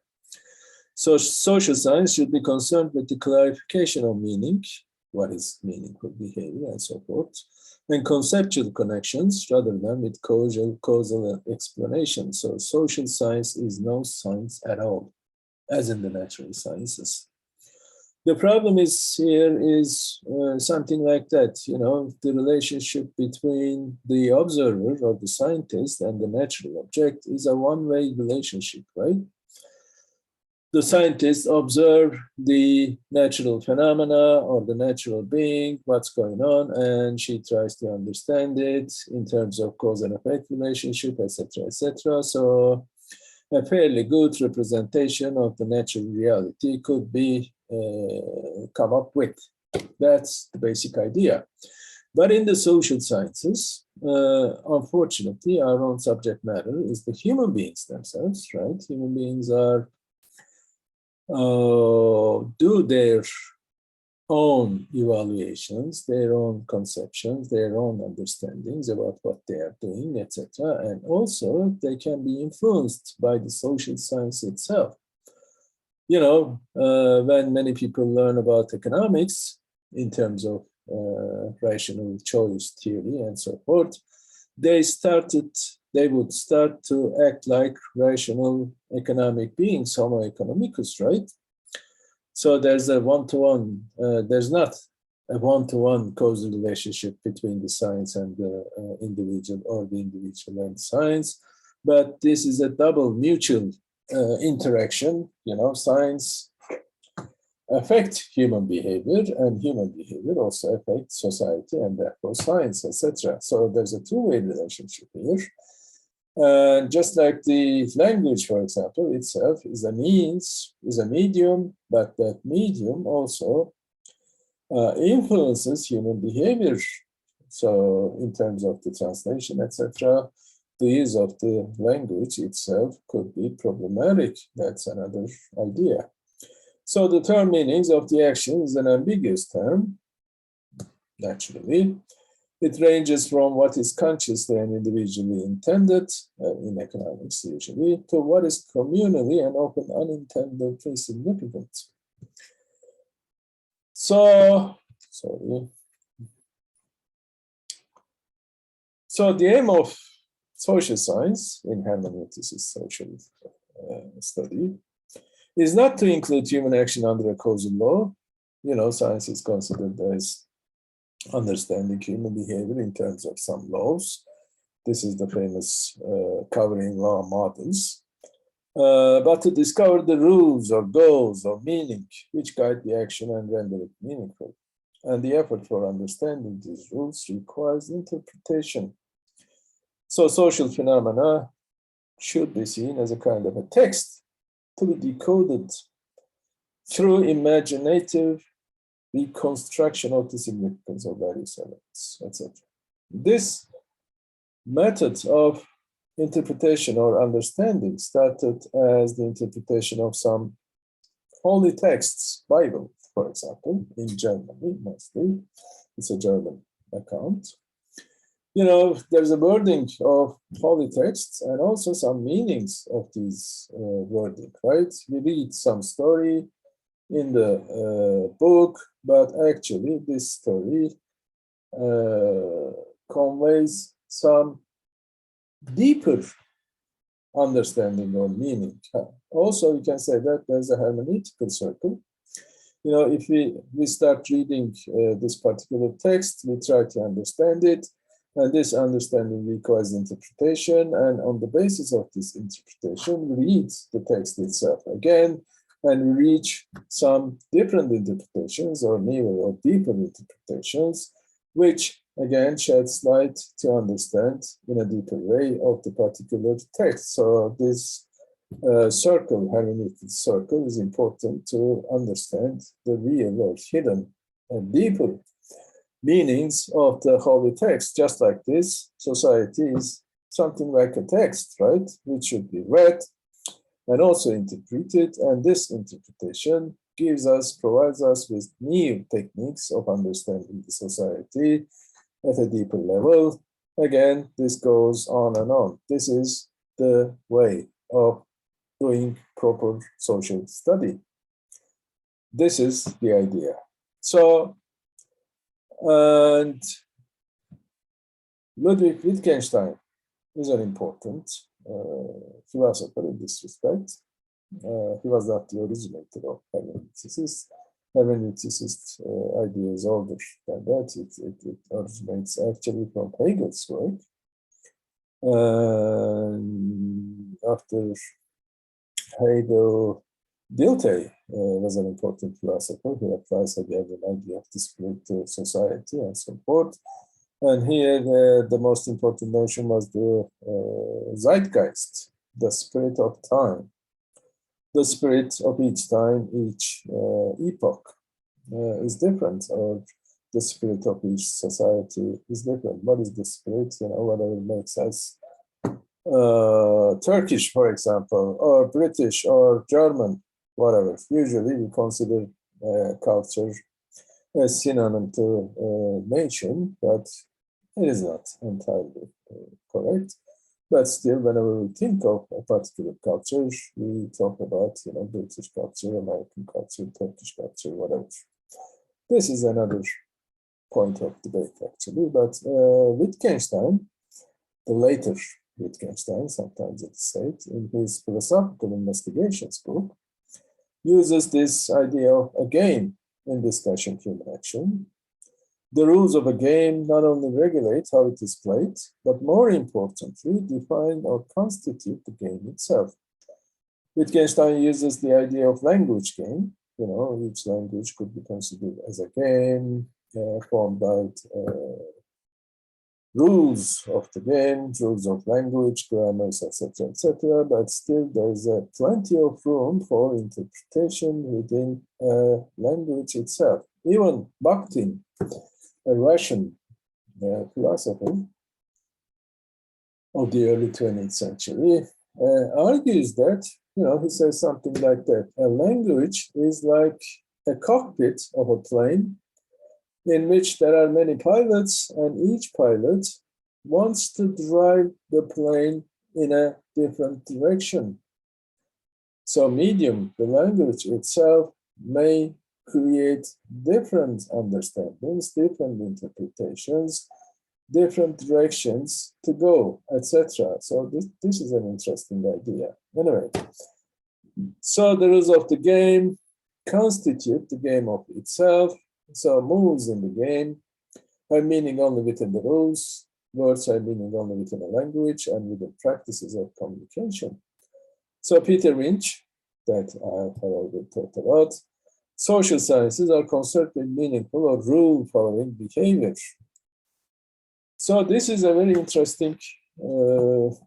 [SPEAKER 1] So social science should be concerned with the clarification of meaning, what is meaningful behavior, and so forth, and conceptual connections rather than with causal explanation. So social science is no science at all, as in the natural sciences. The problem is something like that, the relationship between the observer or the scientist and the natural object is a one-way relationship, right? The scientists observe the natural phenomena or the natural being, what's going on, and she tries to understand it in terms of cause and effect relationship, etc., etc. So a fairly good representation of the natural reality could be come up with. That's the basic idea. But in the social sciences, unfortunately, our own subject matter is the human beings themselves, right? Human beings are do their own evaluations, their own conceptions, their own understandings about what they are doing, etc. And also they can be influenced by the social science itself. When many people learn about economics in terms of rational choice theory and so forth, they would start to act like rational economic beings, Homo economicus, right? So there's a one-to-one, there's not a one-to-one causal relationship between the science and the individual, or the individual and science, but this is a double mutual interaction. Science affects human behavior, and human behavior also affects society and therefore science, etc. So there's a two-way relationship here. Just like the language, for example, itself is a medium, but that medium also influences human behavior. So in terms of the translation, etc., the use of the language itself could be problematic. That's another idea. So the term meanings of the action is an ambiguous term, naturally. It ranges from what is consciously and individually intended, in economics usually, to what is communally and often unintendedly significant. So the aim of social science in hermeneutics is social study is not to include human action under a causal law. Science is considered as understanding human behavior in terms of some laws. This is the famous covering law models. But to discover the rules or goals or meaning which guide the action and render it meaningful. And the effort for understanding these rules requires interpretation. So social phenomena should be seen as a kind of a text to be decoded through imaginative reconstruction of the significance of various elements, etc. This method of interpretation or understanding started as the interpretation of some holy texts, Bible, for example, in Germany mostly. It's a German account. There's a wording of holy texts and also some meanings of these wording, right? We read some story in the book, but actually this story conveys some deeper understanding or meaning. Also, you can say that there's a hermeneutical circle. If we start reading this particular text, we try to understand it, and this understanding requires interpretation, and on the basis of this interpretation, we read the text itself again, and we reach some different interpretations or newer or deeper interpretations, which again sheds light to understand in a deeper way of the particular text. So this circle, hermeneutical circle, is important to understand the real or hidden and deeper meanings of the holy text. Just like this, society is something like a text, right? Which should be read and also interpreted, and this interpretation provides us with new techniques of understanding the society at a deeper level. Again, this goes on and on. This is the way of doing proper social study. This is the idea. So, and Ludwig Wittgenstein is an important philosopher in this respect. He was not the originator of hermeneutics. Hermeneuticist idea is older than that. It originates actually from Hegel's work. After Hegel, Dilthey was an important philosopher who applies again the idea of the spirit to society and so forth. And here the most important notion was the zeitgeist, the spirit of time. The spirit of each time, each epoch is different, or the spirit of each society is different. What is the spirit? Whatever makes us Turkish, for example, or British, or German, whatever. Usually we consider culture as synonym to nation, but it is not entirely correct. But still, whenever we think of a particular culture, we talk about, British culture, American culture, Turkish culture, whatever. This is another point of debate, actually. But Wittgenstein, the later Wittgenstein, sometimes it's said, in his Philosophical Investigations book, uses this idea of a game in discussion human action. The rules of a game not only regulate how it is played, but more importantly, define or constitute the game itself. Wittgenstein uses the idea of language game. Each language could be considered as a game formed by rules of the game, rules of language, grammars, etc., etc. But still, there's plenty of room for interpretation within language itself. Even Bakhtin, a Russian philosopher of the early 20th century, argues that, he says something like that: a language is like a cockpit of a plane in which there are many pilots, and each pilot wants to drive the plane in a different direction. So medium, the language itself, may create different understandings, different interpretations, different directions to go, etc. So this is an interesting idea. Anyway, so the rules of the game constitute the game of itself. So moves in the game have meaning only within the rules. Words have meaning only within a language and within practices of communication. So Peter Winch, that I have already talked about, social sciences are concerned with meaningful or rule-following behavior. So this is a very interesting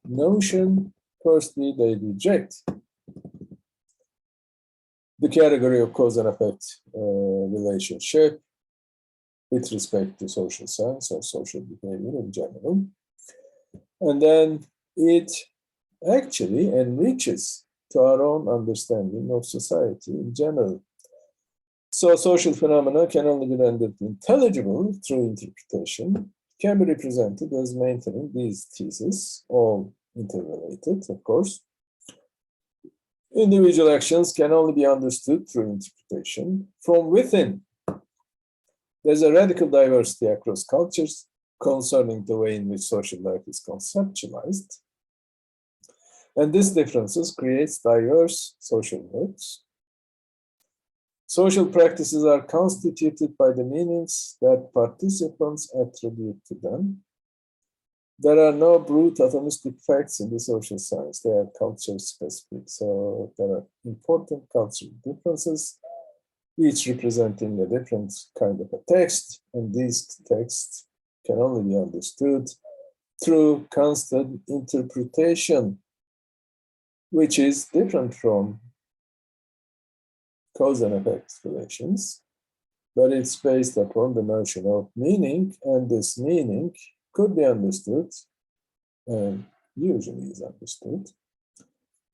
[SPEAKER 1] notion. Firstly, they reject the category of cause and effect relationship with respect to social science or social behavior in general. And then it actually enriches to our own understanding of society in general. So social phenomena can only be rendered intelligible through interpretation, can be represented as maintaining these theses, all interrelated, of course. Individual actions can only be understood through interpretation from within. There's a radical diversity across cultures concerning the way in which social life is conceptualized. And these differences creates diverse social modes. Social practices are constituted by the meanings that participants attribute to them. There are no brute atomistic facts in the social science. They are culture specific. So there are important cultural differences, each representing a different kind of a text. And these texts can only be understood through constant interpretation, which is different from cause and effect relations, but it's based upon the notion of meaning, and this meaning could be understood, and usually is understood,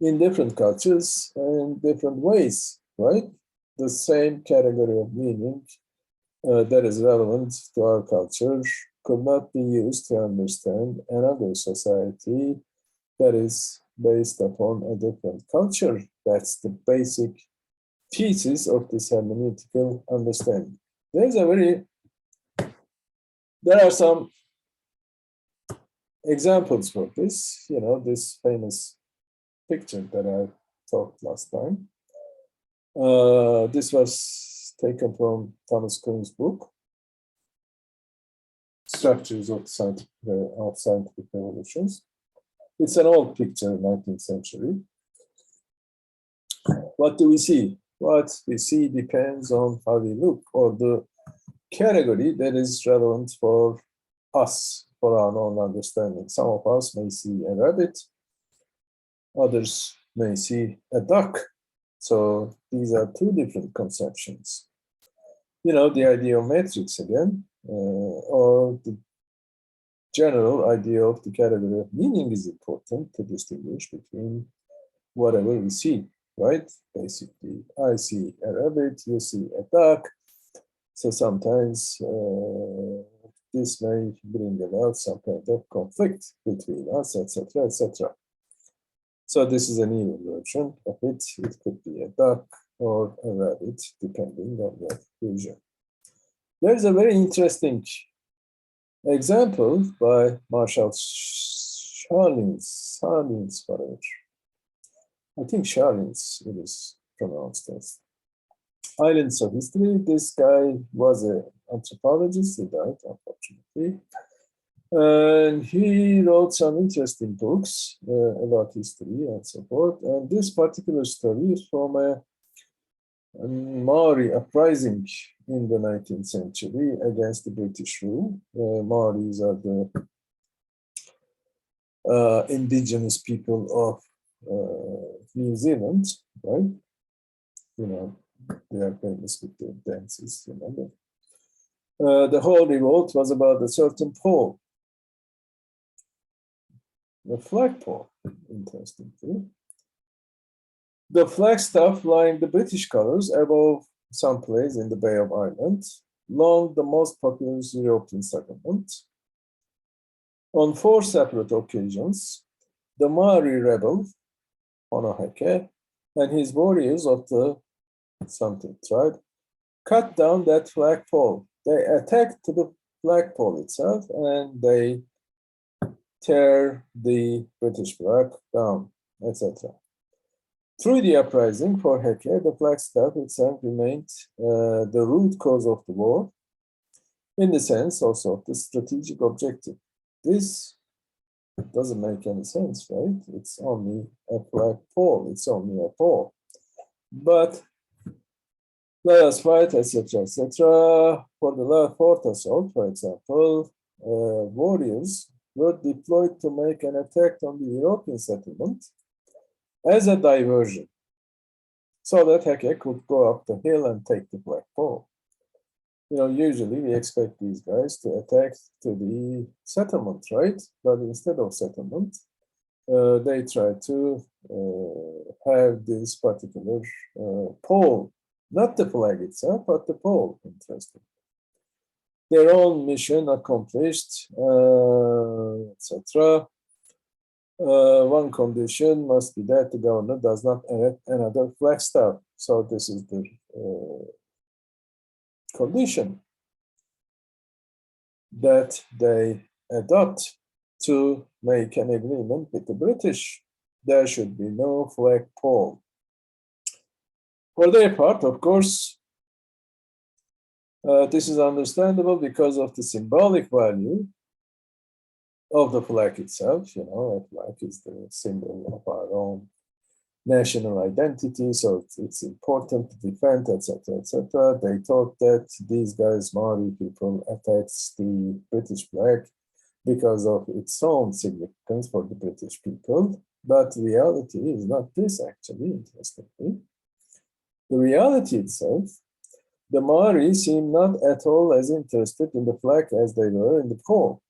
[SPEAKER 1] in different cultures and different ways, right? The same category of meaning that is relevant to our culture could not be used to understand another society that is based upon a different culture. That's the basic thesis of this hermeneutical understanding. There are some examples for this, this famous picture that I talked last time. This was taken from Thomas Kuhn's book, Structures of Scientific Revolutions. It's an old picture, 19th century. What do we see? What we see depends on how we look, or the category that is relevant for us, for our own understanding. Some of us may see a rabbit, others may see a duck. So these are two different conceptions. The idea of matrix again, or the general idea of the category of meaning is important to distinguish between whatever we see, right? Basically, I see a rabbit, you see a duck. So sometimes this may bring about some kind of conflict between us, etc., etc. So this is an even version of it. It could be a duck or a rabbit, depending on your vision. There's a very interesting example by Marshall Scharlins, whatever. I think Scharlins it is pronounced as. Islands of History. This guy was an anthropologist. He died, unfortunately. And he wrote some interesting books about history and so forth. And this particular story is from a Maori Uprising in the 19th century against the British rule. Maoris are the indigenous people of New Zealand, right? They are famous with their dances, remember? The whole revolt was about a certain pole, the flagpole, interestingly. The flagstaff flying the British colors above some place in the Bay of Ireland, long the most populous European settlement. On 4 separate occasions, the Maori rebel, Honoheke, and his warriors of the something tribe cut down that flagpole. They attacked the flagpole itself and they tear the British flag down, etc. Through the uprising for Heke, the flagstaff itself remained the root cause of the war, in the sense also of the strategic objective. This doesn't make any sense, right? It's only a flagpole, it's only a pole. But let us fight, etc., etc. For the fourth assault, for example, warriors were deployed to make an attack on the European settlement as a diversion, so that Heke could go up the hill and take the flagpole. You know, usually we expect these guys to attack to the settlement, right? But instead of settlement, they try to have this particular pole, not the flag itself, but the pole. Interesting. Their own mission accomplished, etc. One condition must be that the governor does not erect another flagstaff. So this is the condition that they adopt to make an agreement with the British. There should be no flagpole. For their part, of course, this is understandable because of the symbolic value of the flag itself. You know, a flag is the symbol of our own national identity, so it's important to defend, etc., etc. They thought that these guys, Maori people, attacked the British flag because of its own significance for the British people. But reality is not this, actually, interestingly. The reality itself, the Maori seem not at all as interested in the flag as they were in the pole.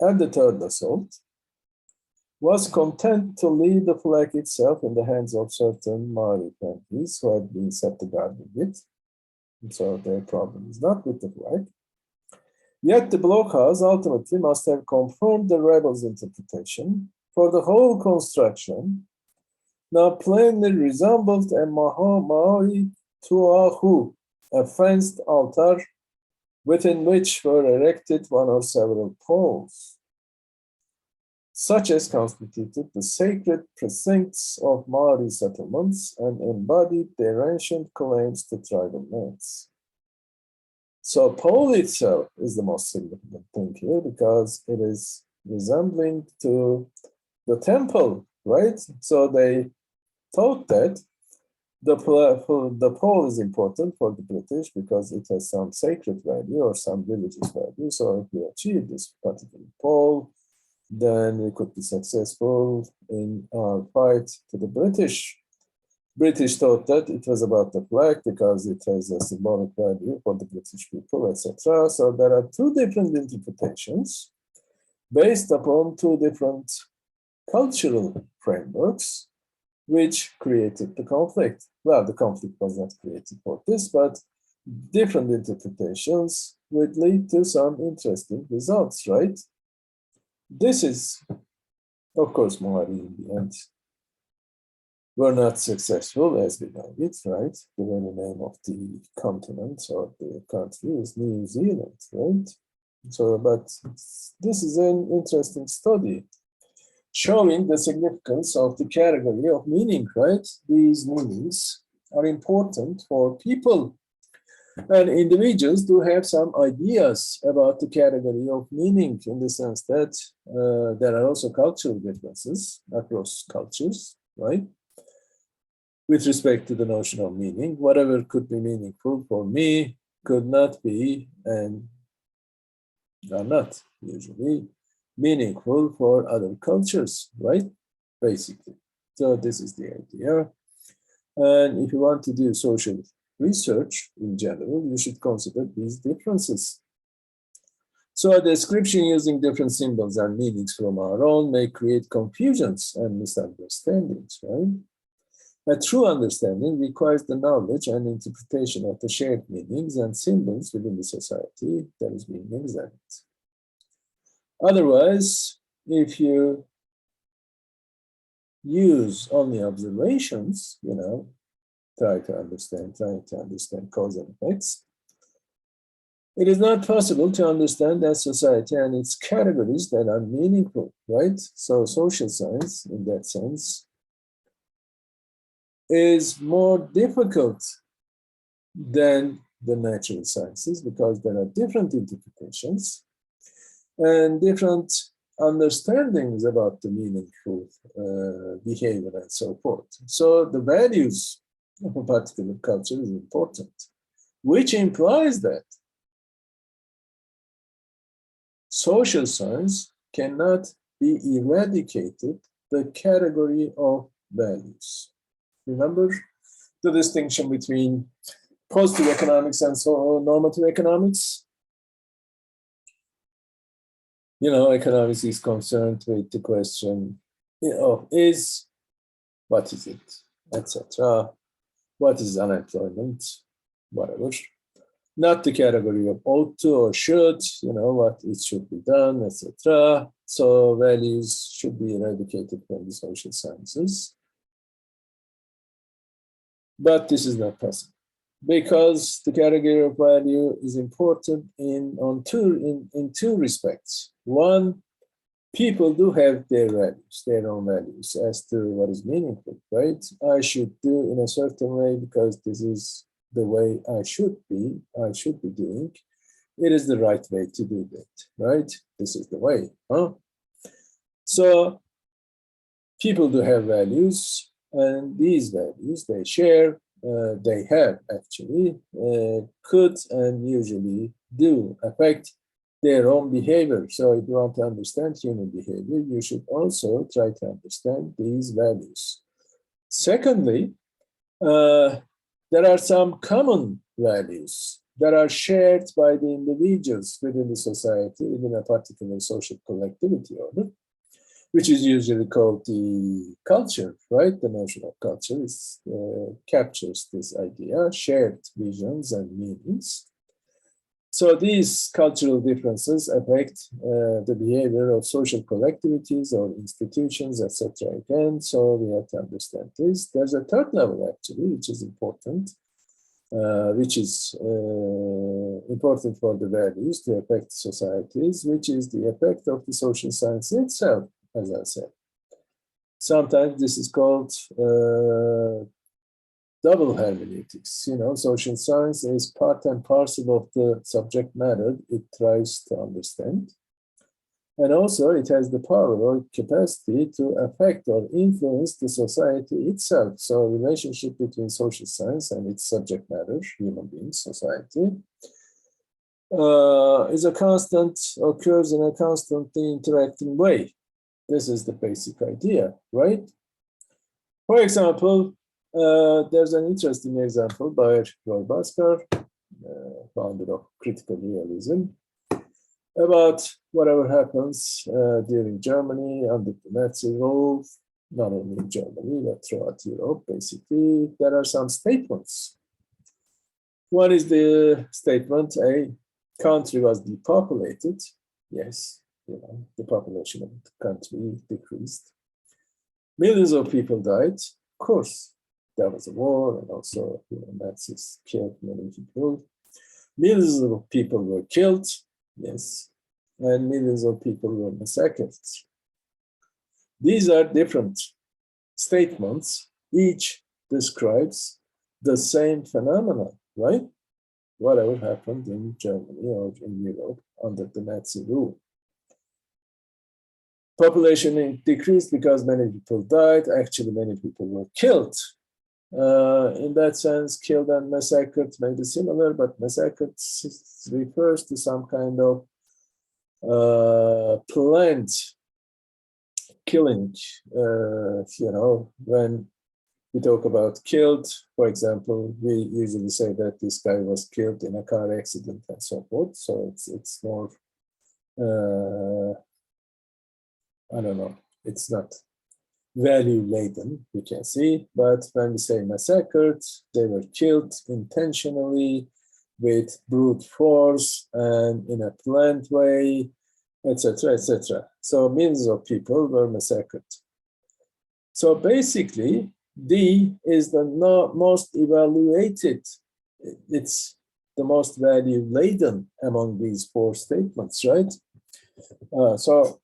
[SPEAKER 1] And the third assault was content to leave the flag itself in the hands of certain Maori families who had been set to guarding it. And so their problem is not with the flag. Yet the blockhouse ultimately must have confirmed the rebels' interpretation, for the whole construction now plainly resembled a Maori tuahu, a fenced altar within which were erected one or several poles, such as constituted the sacred precincts of Maori settlements and embodied their ancient claims to tribal lands. So pole itself is the most significant thing here because it is resembling to the temple, right? So they thought that the pole is important for the British because it has some sacred value or some religious value. So if we achieve this particular pole, then we could be successful in our fight to the British. British thought that it was about the flag because it has a symbolic value for the British people, etc. So there are two different interpretations based upon two different cultural frameworks, which created the conflict. Well, the conflict was not created for this, but different interpretations would lead to some interesting results, right? This is, of course, Maori in the end were not successful as we know it, right? The very name of the continent or the country is New Zealand, right? So, but this is an interesting study showing the significance of the category of meaning, right? These meanings are important for people and individuals do have some ideas about the category of meaning in the sense that there are also cultural differences across cultures, right? With respect to the notion of meaning, whatever could be meaningful for me could not be and are not usually meaningful for other cultures, right? Basically. So this is the idea. And if you want to do social research in general, you should consider these differences. So a description using different symbols and meanings from our own may create confusions and misunderstandings, right? A true understanding requires the knowledge and interpretation of the shared meanings and symbols within the society that is being examined. Otherwise, if you use only observations, trying to understand cause and effects, it is not possible to understand that society and its categories that are meaningful, right? So social science, in that sense, is more difficult than the natural sciences because there are different interpretations and different understandings about the meaningful behavior and so forth. So the values of a particular culture is important, which implies that social science cannot be eradicated the category of values. Remember the distinction between positive economics and normative economics? Economics is concerned with the question of what is it, etc. What is unemployment, whatever. Not the category of ought to or should, what it should be done, etc. So values should be eradicated from the social sciences. But this is not possible because the category of value is important in two respects. One, people do have their values, their own values as to what is meaningful, right? I should do in a certain way because this is the way I should be doing. It is the right way to do that, right? This is the way, huh? So people do have values, and these values they share, they have actually, could and usually do affect their own behavior. So if you want to understand human behavior, you should also try to understand these values. Secondly, there are some common values that are shared by the individuals within the society, within a particular social collectivity order, which is usually called the culture, right? The notion of culture captures this idea, shared visions and meanings. So these cultural differences affect the behavior of social collectivities or institutions, etc. Again, so we have to understand this. There's a third level actually, which is important, important for the values to affect societies, which is the effect of the social science itself, as I said. Sometimes this is called double hermeneutics. Social science is part and parcel of the subject matter it tries to understand. And also it has the power or capacity to affect or influence the society itself. So relationship between social science and its subject matter, human beings, society, occurs in a constantly interacting way. This is the basic idea, right? For example, there's an interesting example by Roy Bhaskar, founder of critical realism, about whatever happens during Germany under the Nazi rule, not only in Germany, but throughout Europe, basically. There are some statements. One is the statement, a country was depopulated. Yes, the population of the country decreased. Millions of people died. Of course, there was a war, and also Nazis killed many people. Millions of people were killed, yes, and millions of people were massacred. These are different statements. Each describes the same phenomena, right? Whatever happened in Germany or in Europe under the Nazi rule. Population decreased because many people died. Actually, many people were killed. In that sense, killed and massacred may be similar, but massacred refers to some kind of planned killing, when We talk about killed, for example, we usually say that this guy was killed in a car accident and so forth. So it's more, I don't know, it's not value laden, we can see, but when we say massacred, they were killed intentionally with brute force and in a planned way, etc., etc. So millions of people were massacred. So basically, D is the most evaluated, it's the most value laden among these four statements, right? So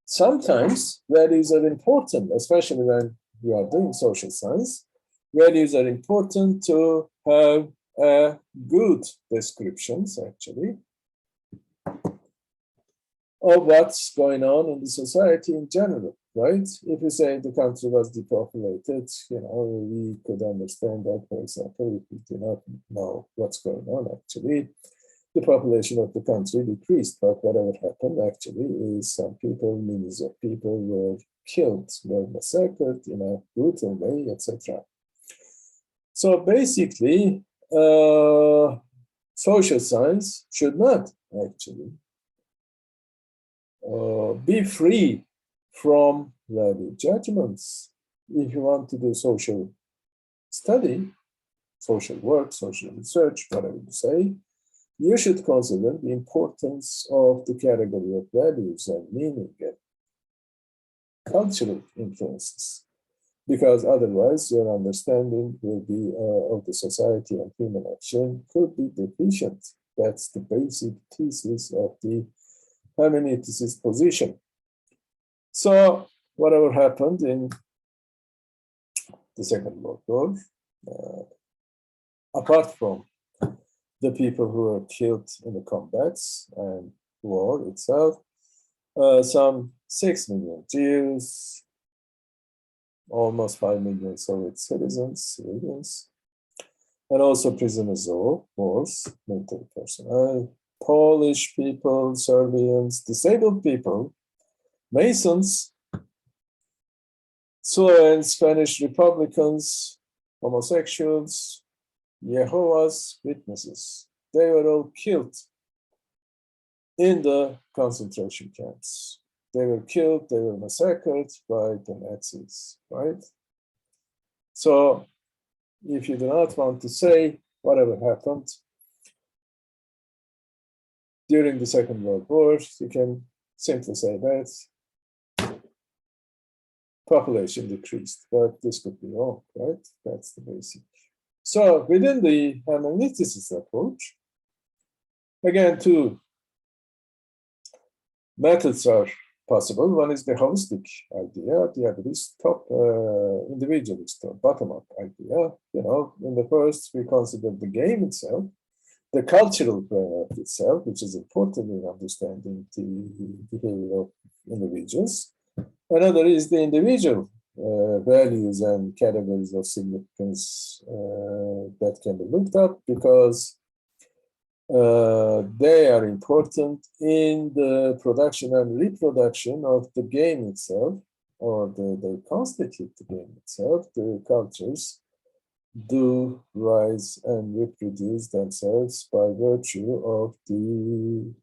[SPEAKER 1] sometimes values are important, especially when you are doing social science. Values are important to have good descriptions, actually, of what's going on in the society in general, right? If you say the country was depopulated, we could understand that, for example, if we do not know what's going on, actually, the population of the country decreased, but whatever happened actually is some people, millions of people were killed, were massacred in a brutal way, etc. So basically, social science should not actually be free from value judgments. If you want to do social study, social work, social research, whatever you say, you should consider the importance of the category of values and meaning and cultural influences, because otherwise your understanding will be of the society and human action could be deficient. That's the basic thesis of the Hermeneutics position. So whatever happened in the Second World War, apart from the people who were killed in the combats and war itself, some 6 million Jews, almost 5 million Soviet civilians, and also prisoners of wars, military personnel, Polish people, Serbians, disabled people, Masons, Slow Spanish Republicans, homosexuals, Jehovah's Witnesses. They were all killed in the concentration camps. They were killed, they were massacred by the Nazis, right? So if you do not want to say whatever happened during the Second World War, you can simply say that population decreased, but this could be wrong, right? That's the basic. So within the Hermeneutics approach, again, two methods are possible. One is the holistic idea, the other is top individualist or bottom-up idea. In the first, we consider the game itself, the cultural framework itself, which is important in understanding the behavior of individuals. Another is the individual values and categories of significance that can be looked up, because they are important in the production and reproduction of the game itself, or they constitute the game itself. The cultures do rise and reproduce themselves by virtue of the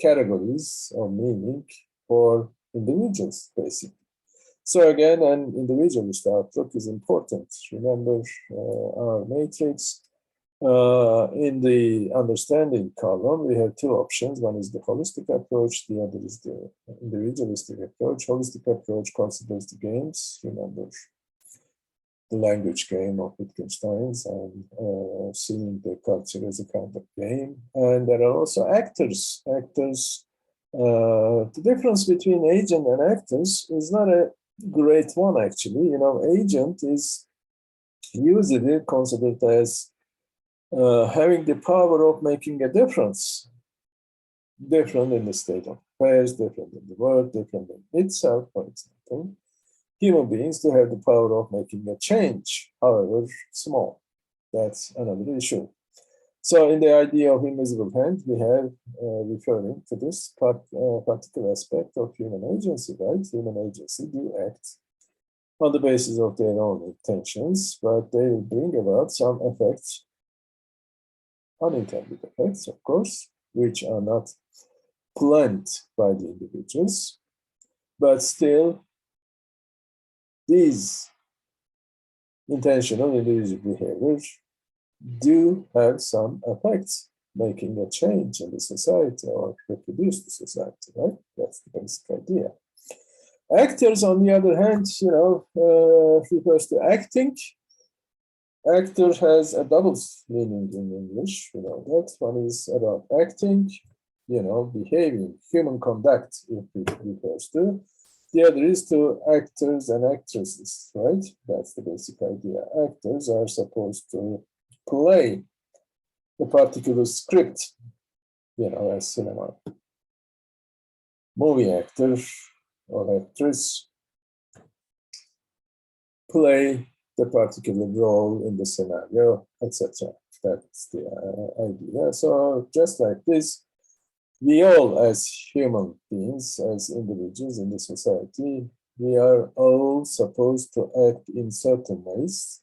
[SPEAKER 1] categories of meaning for individuals, basically. So again, an individualist outlook is important. Remember our matrix. In the understanding column, we have two options. One is the holistic approach, the other is the individualistic approach. Holistic approach considers the games. Remember the language game of Wittgenstein's and seeing the culture as a kind of game. And there are also actors. The difference between agent and actors is not a great one, actually. Agent is usually considered as having the power of making a difference, different in the state of affairs, different in the world, different in itself, for example. Human beings do have the power of making a change, however small. That's another issue. So in the idea of invisible hand, we have referring to this particular aspect of human agency, right? Human agency do act on the basis of their own intentions, but they will bring about some effects, unintended effects, of course, which are not planned by the individuals, but still these intentional individual behaviors do have some effects, making a change in the society or reproduce the society, right? That's the basic idea. Actors, on the other hand, refers to acting. Actor has a double meaning in English, that. One is about acting, behaving, human conduct, if it refers to. The other is to actors and actresses, right? That's the basic idea. Actors are supposed to play a particular script, as cinema. Movie actor or actress play the particular role in the scenario, etc. That's the idea. So just like this, we all, as human beings, as individuals in the society, we are all supposed to act in certain ways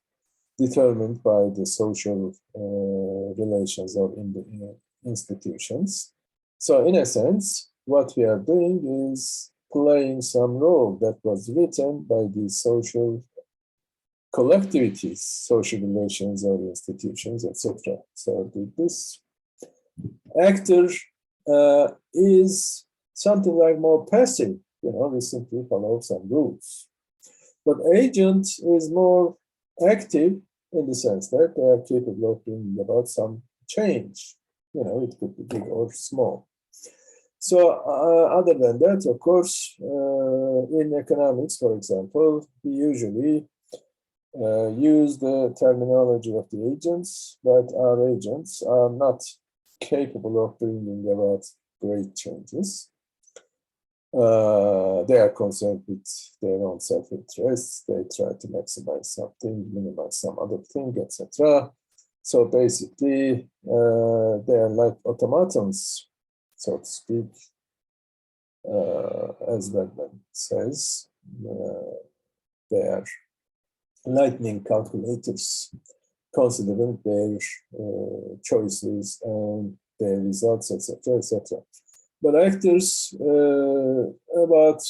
[SPEAKER 1] determined by the social relations or in the institutions. So in a sense, what we are doing is playing some role that was written by the social collectivities, social relations or institutions, etc. So this actor is something like more passive, we simply follow some rules. But agent is more active in the sense that they are capable of bringing about some change. It could be big or small. So other than that, of course, in economics, for example, we usually use the terminology of the agents, but our agents are not capable of bringing about great changes. They are concerned with their own self-interest. They try to maximize something, minimize some other thing, etc. So basically, they are like automatons, so to speak, as Redman says. They are lightning calculators, considering their choices and their results, etc., etc. But actors, about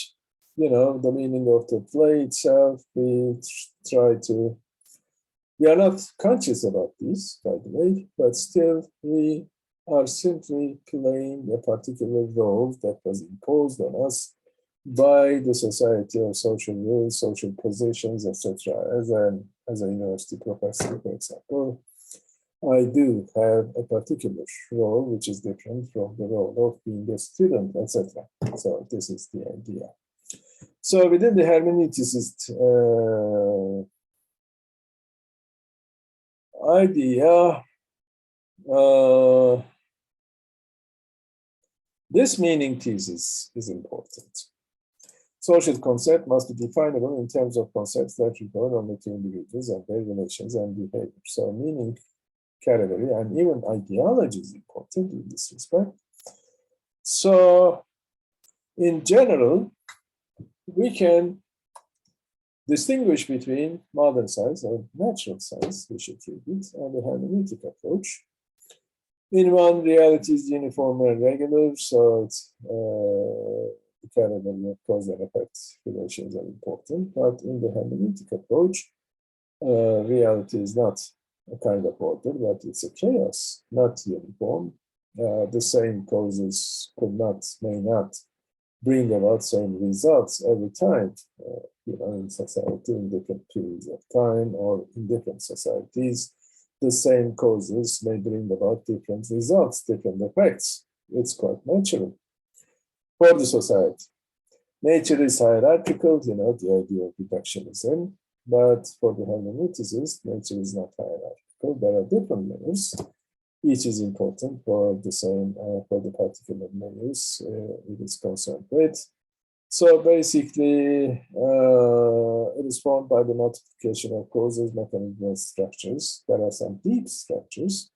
[SPEAKER 1] the meaning of the play itself, we are not conscious about this, by the way, but still we are simply playing a particular role that was imposed on us by the society or social rules, social positions, etc. As a university professor, for example, I do have a particular role which is different from the role of being a student, etc. So this is the idea. So within the Hermeneuticist idea, this meaning thesis is important. Social concept must be definable in terms of concepts that refer only to individuals and their relations and behavior. So meaning category and even ideology is important in this respect. So in general, we can distinguish between modern science or natural science, we should treat it, and the hermeneutic approach. In one, reality is uniform and regular, so it's the category of cause and effect relations are important. But in the hermeneutic approach, reality is not a kind of order, but it's a chaos, not uniform. The same causes may not bring about same results every time, in society, in different periods of time or in different societies. The same causes may bring about different results, different effects. It's quite natural for the society. Nature is hierarchical, the idea of reductionism, but for the hermeneuticists, nature is not hierarchical. There are different layers. Each is important for the same, for the particular layers it is concerned with. So basically, it is formed by the multiplication of causes, mechanisms, and structures. There are some deep structures.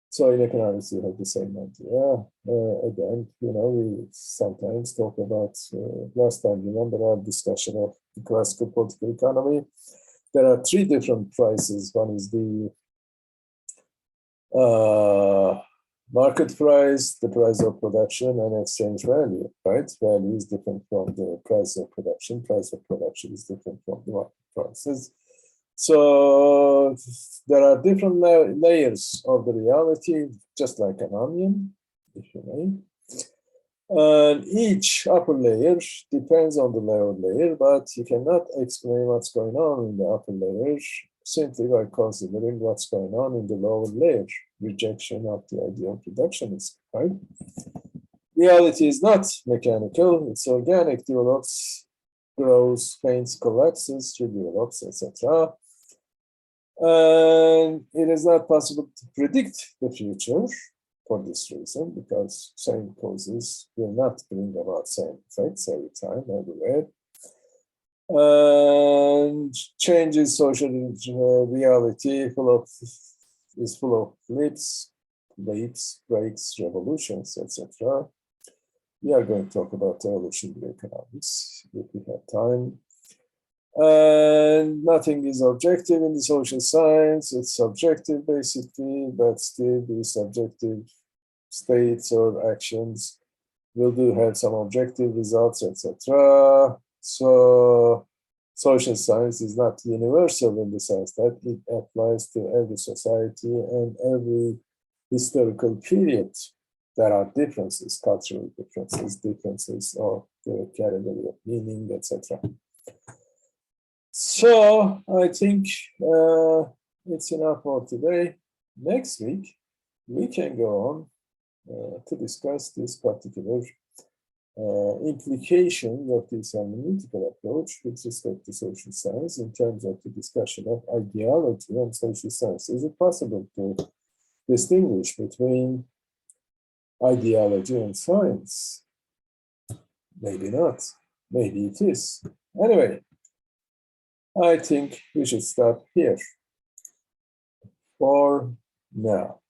[SPEAKER 1] So in economics, we have the same idea. Again, we sometimes talk about, last time, remember our discussion of the classical political economy, there are three different prices. One is the market price, the price of production, and exchange value, right? Value is different from the price of production. Price of production is different from the market prices. So there are different layers of the reality, just like an onion, if you may. And each upper layer depends on the lower layer, but you cannot explain what's going on in the upper layer simply by considering what's going on in the lower layer. Rejection of the idea of reductionism, right? Reality is not mechanical, it's organic, develops, grows, faints, collapses, redevelops, etc. And it is not possible to predict the future for this reason, because same causes will not bring about same effects every time, everywhere. And changes social reality is full of leaps, breaks, revolutions, etc. We are going to talk about evolutionary economics if we have time. And nothing is objective in the social science. It's subjective, basically, but still the subjective states or actions will have some objective results, etc. So social science is not universal in the sense that it applies to every society and every historical period. There are differences, cultural differences of the category of meaning, etc. So I think it's enough for today. Next week, we can go on to discuss this particular implication of this hermeneutical approach with respect to social science in terms of the discussion of ideology and social science. Is it possible to distinguish between ideology and science? Maybe not. Maybe it is. Anyway, I think we should stop here for now.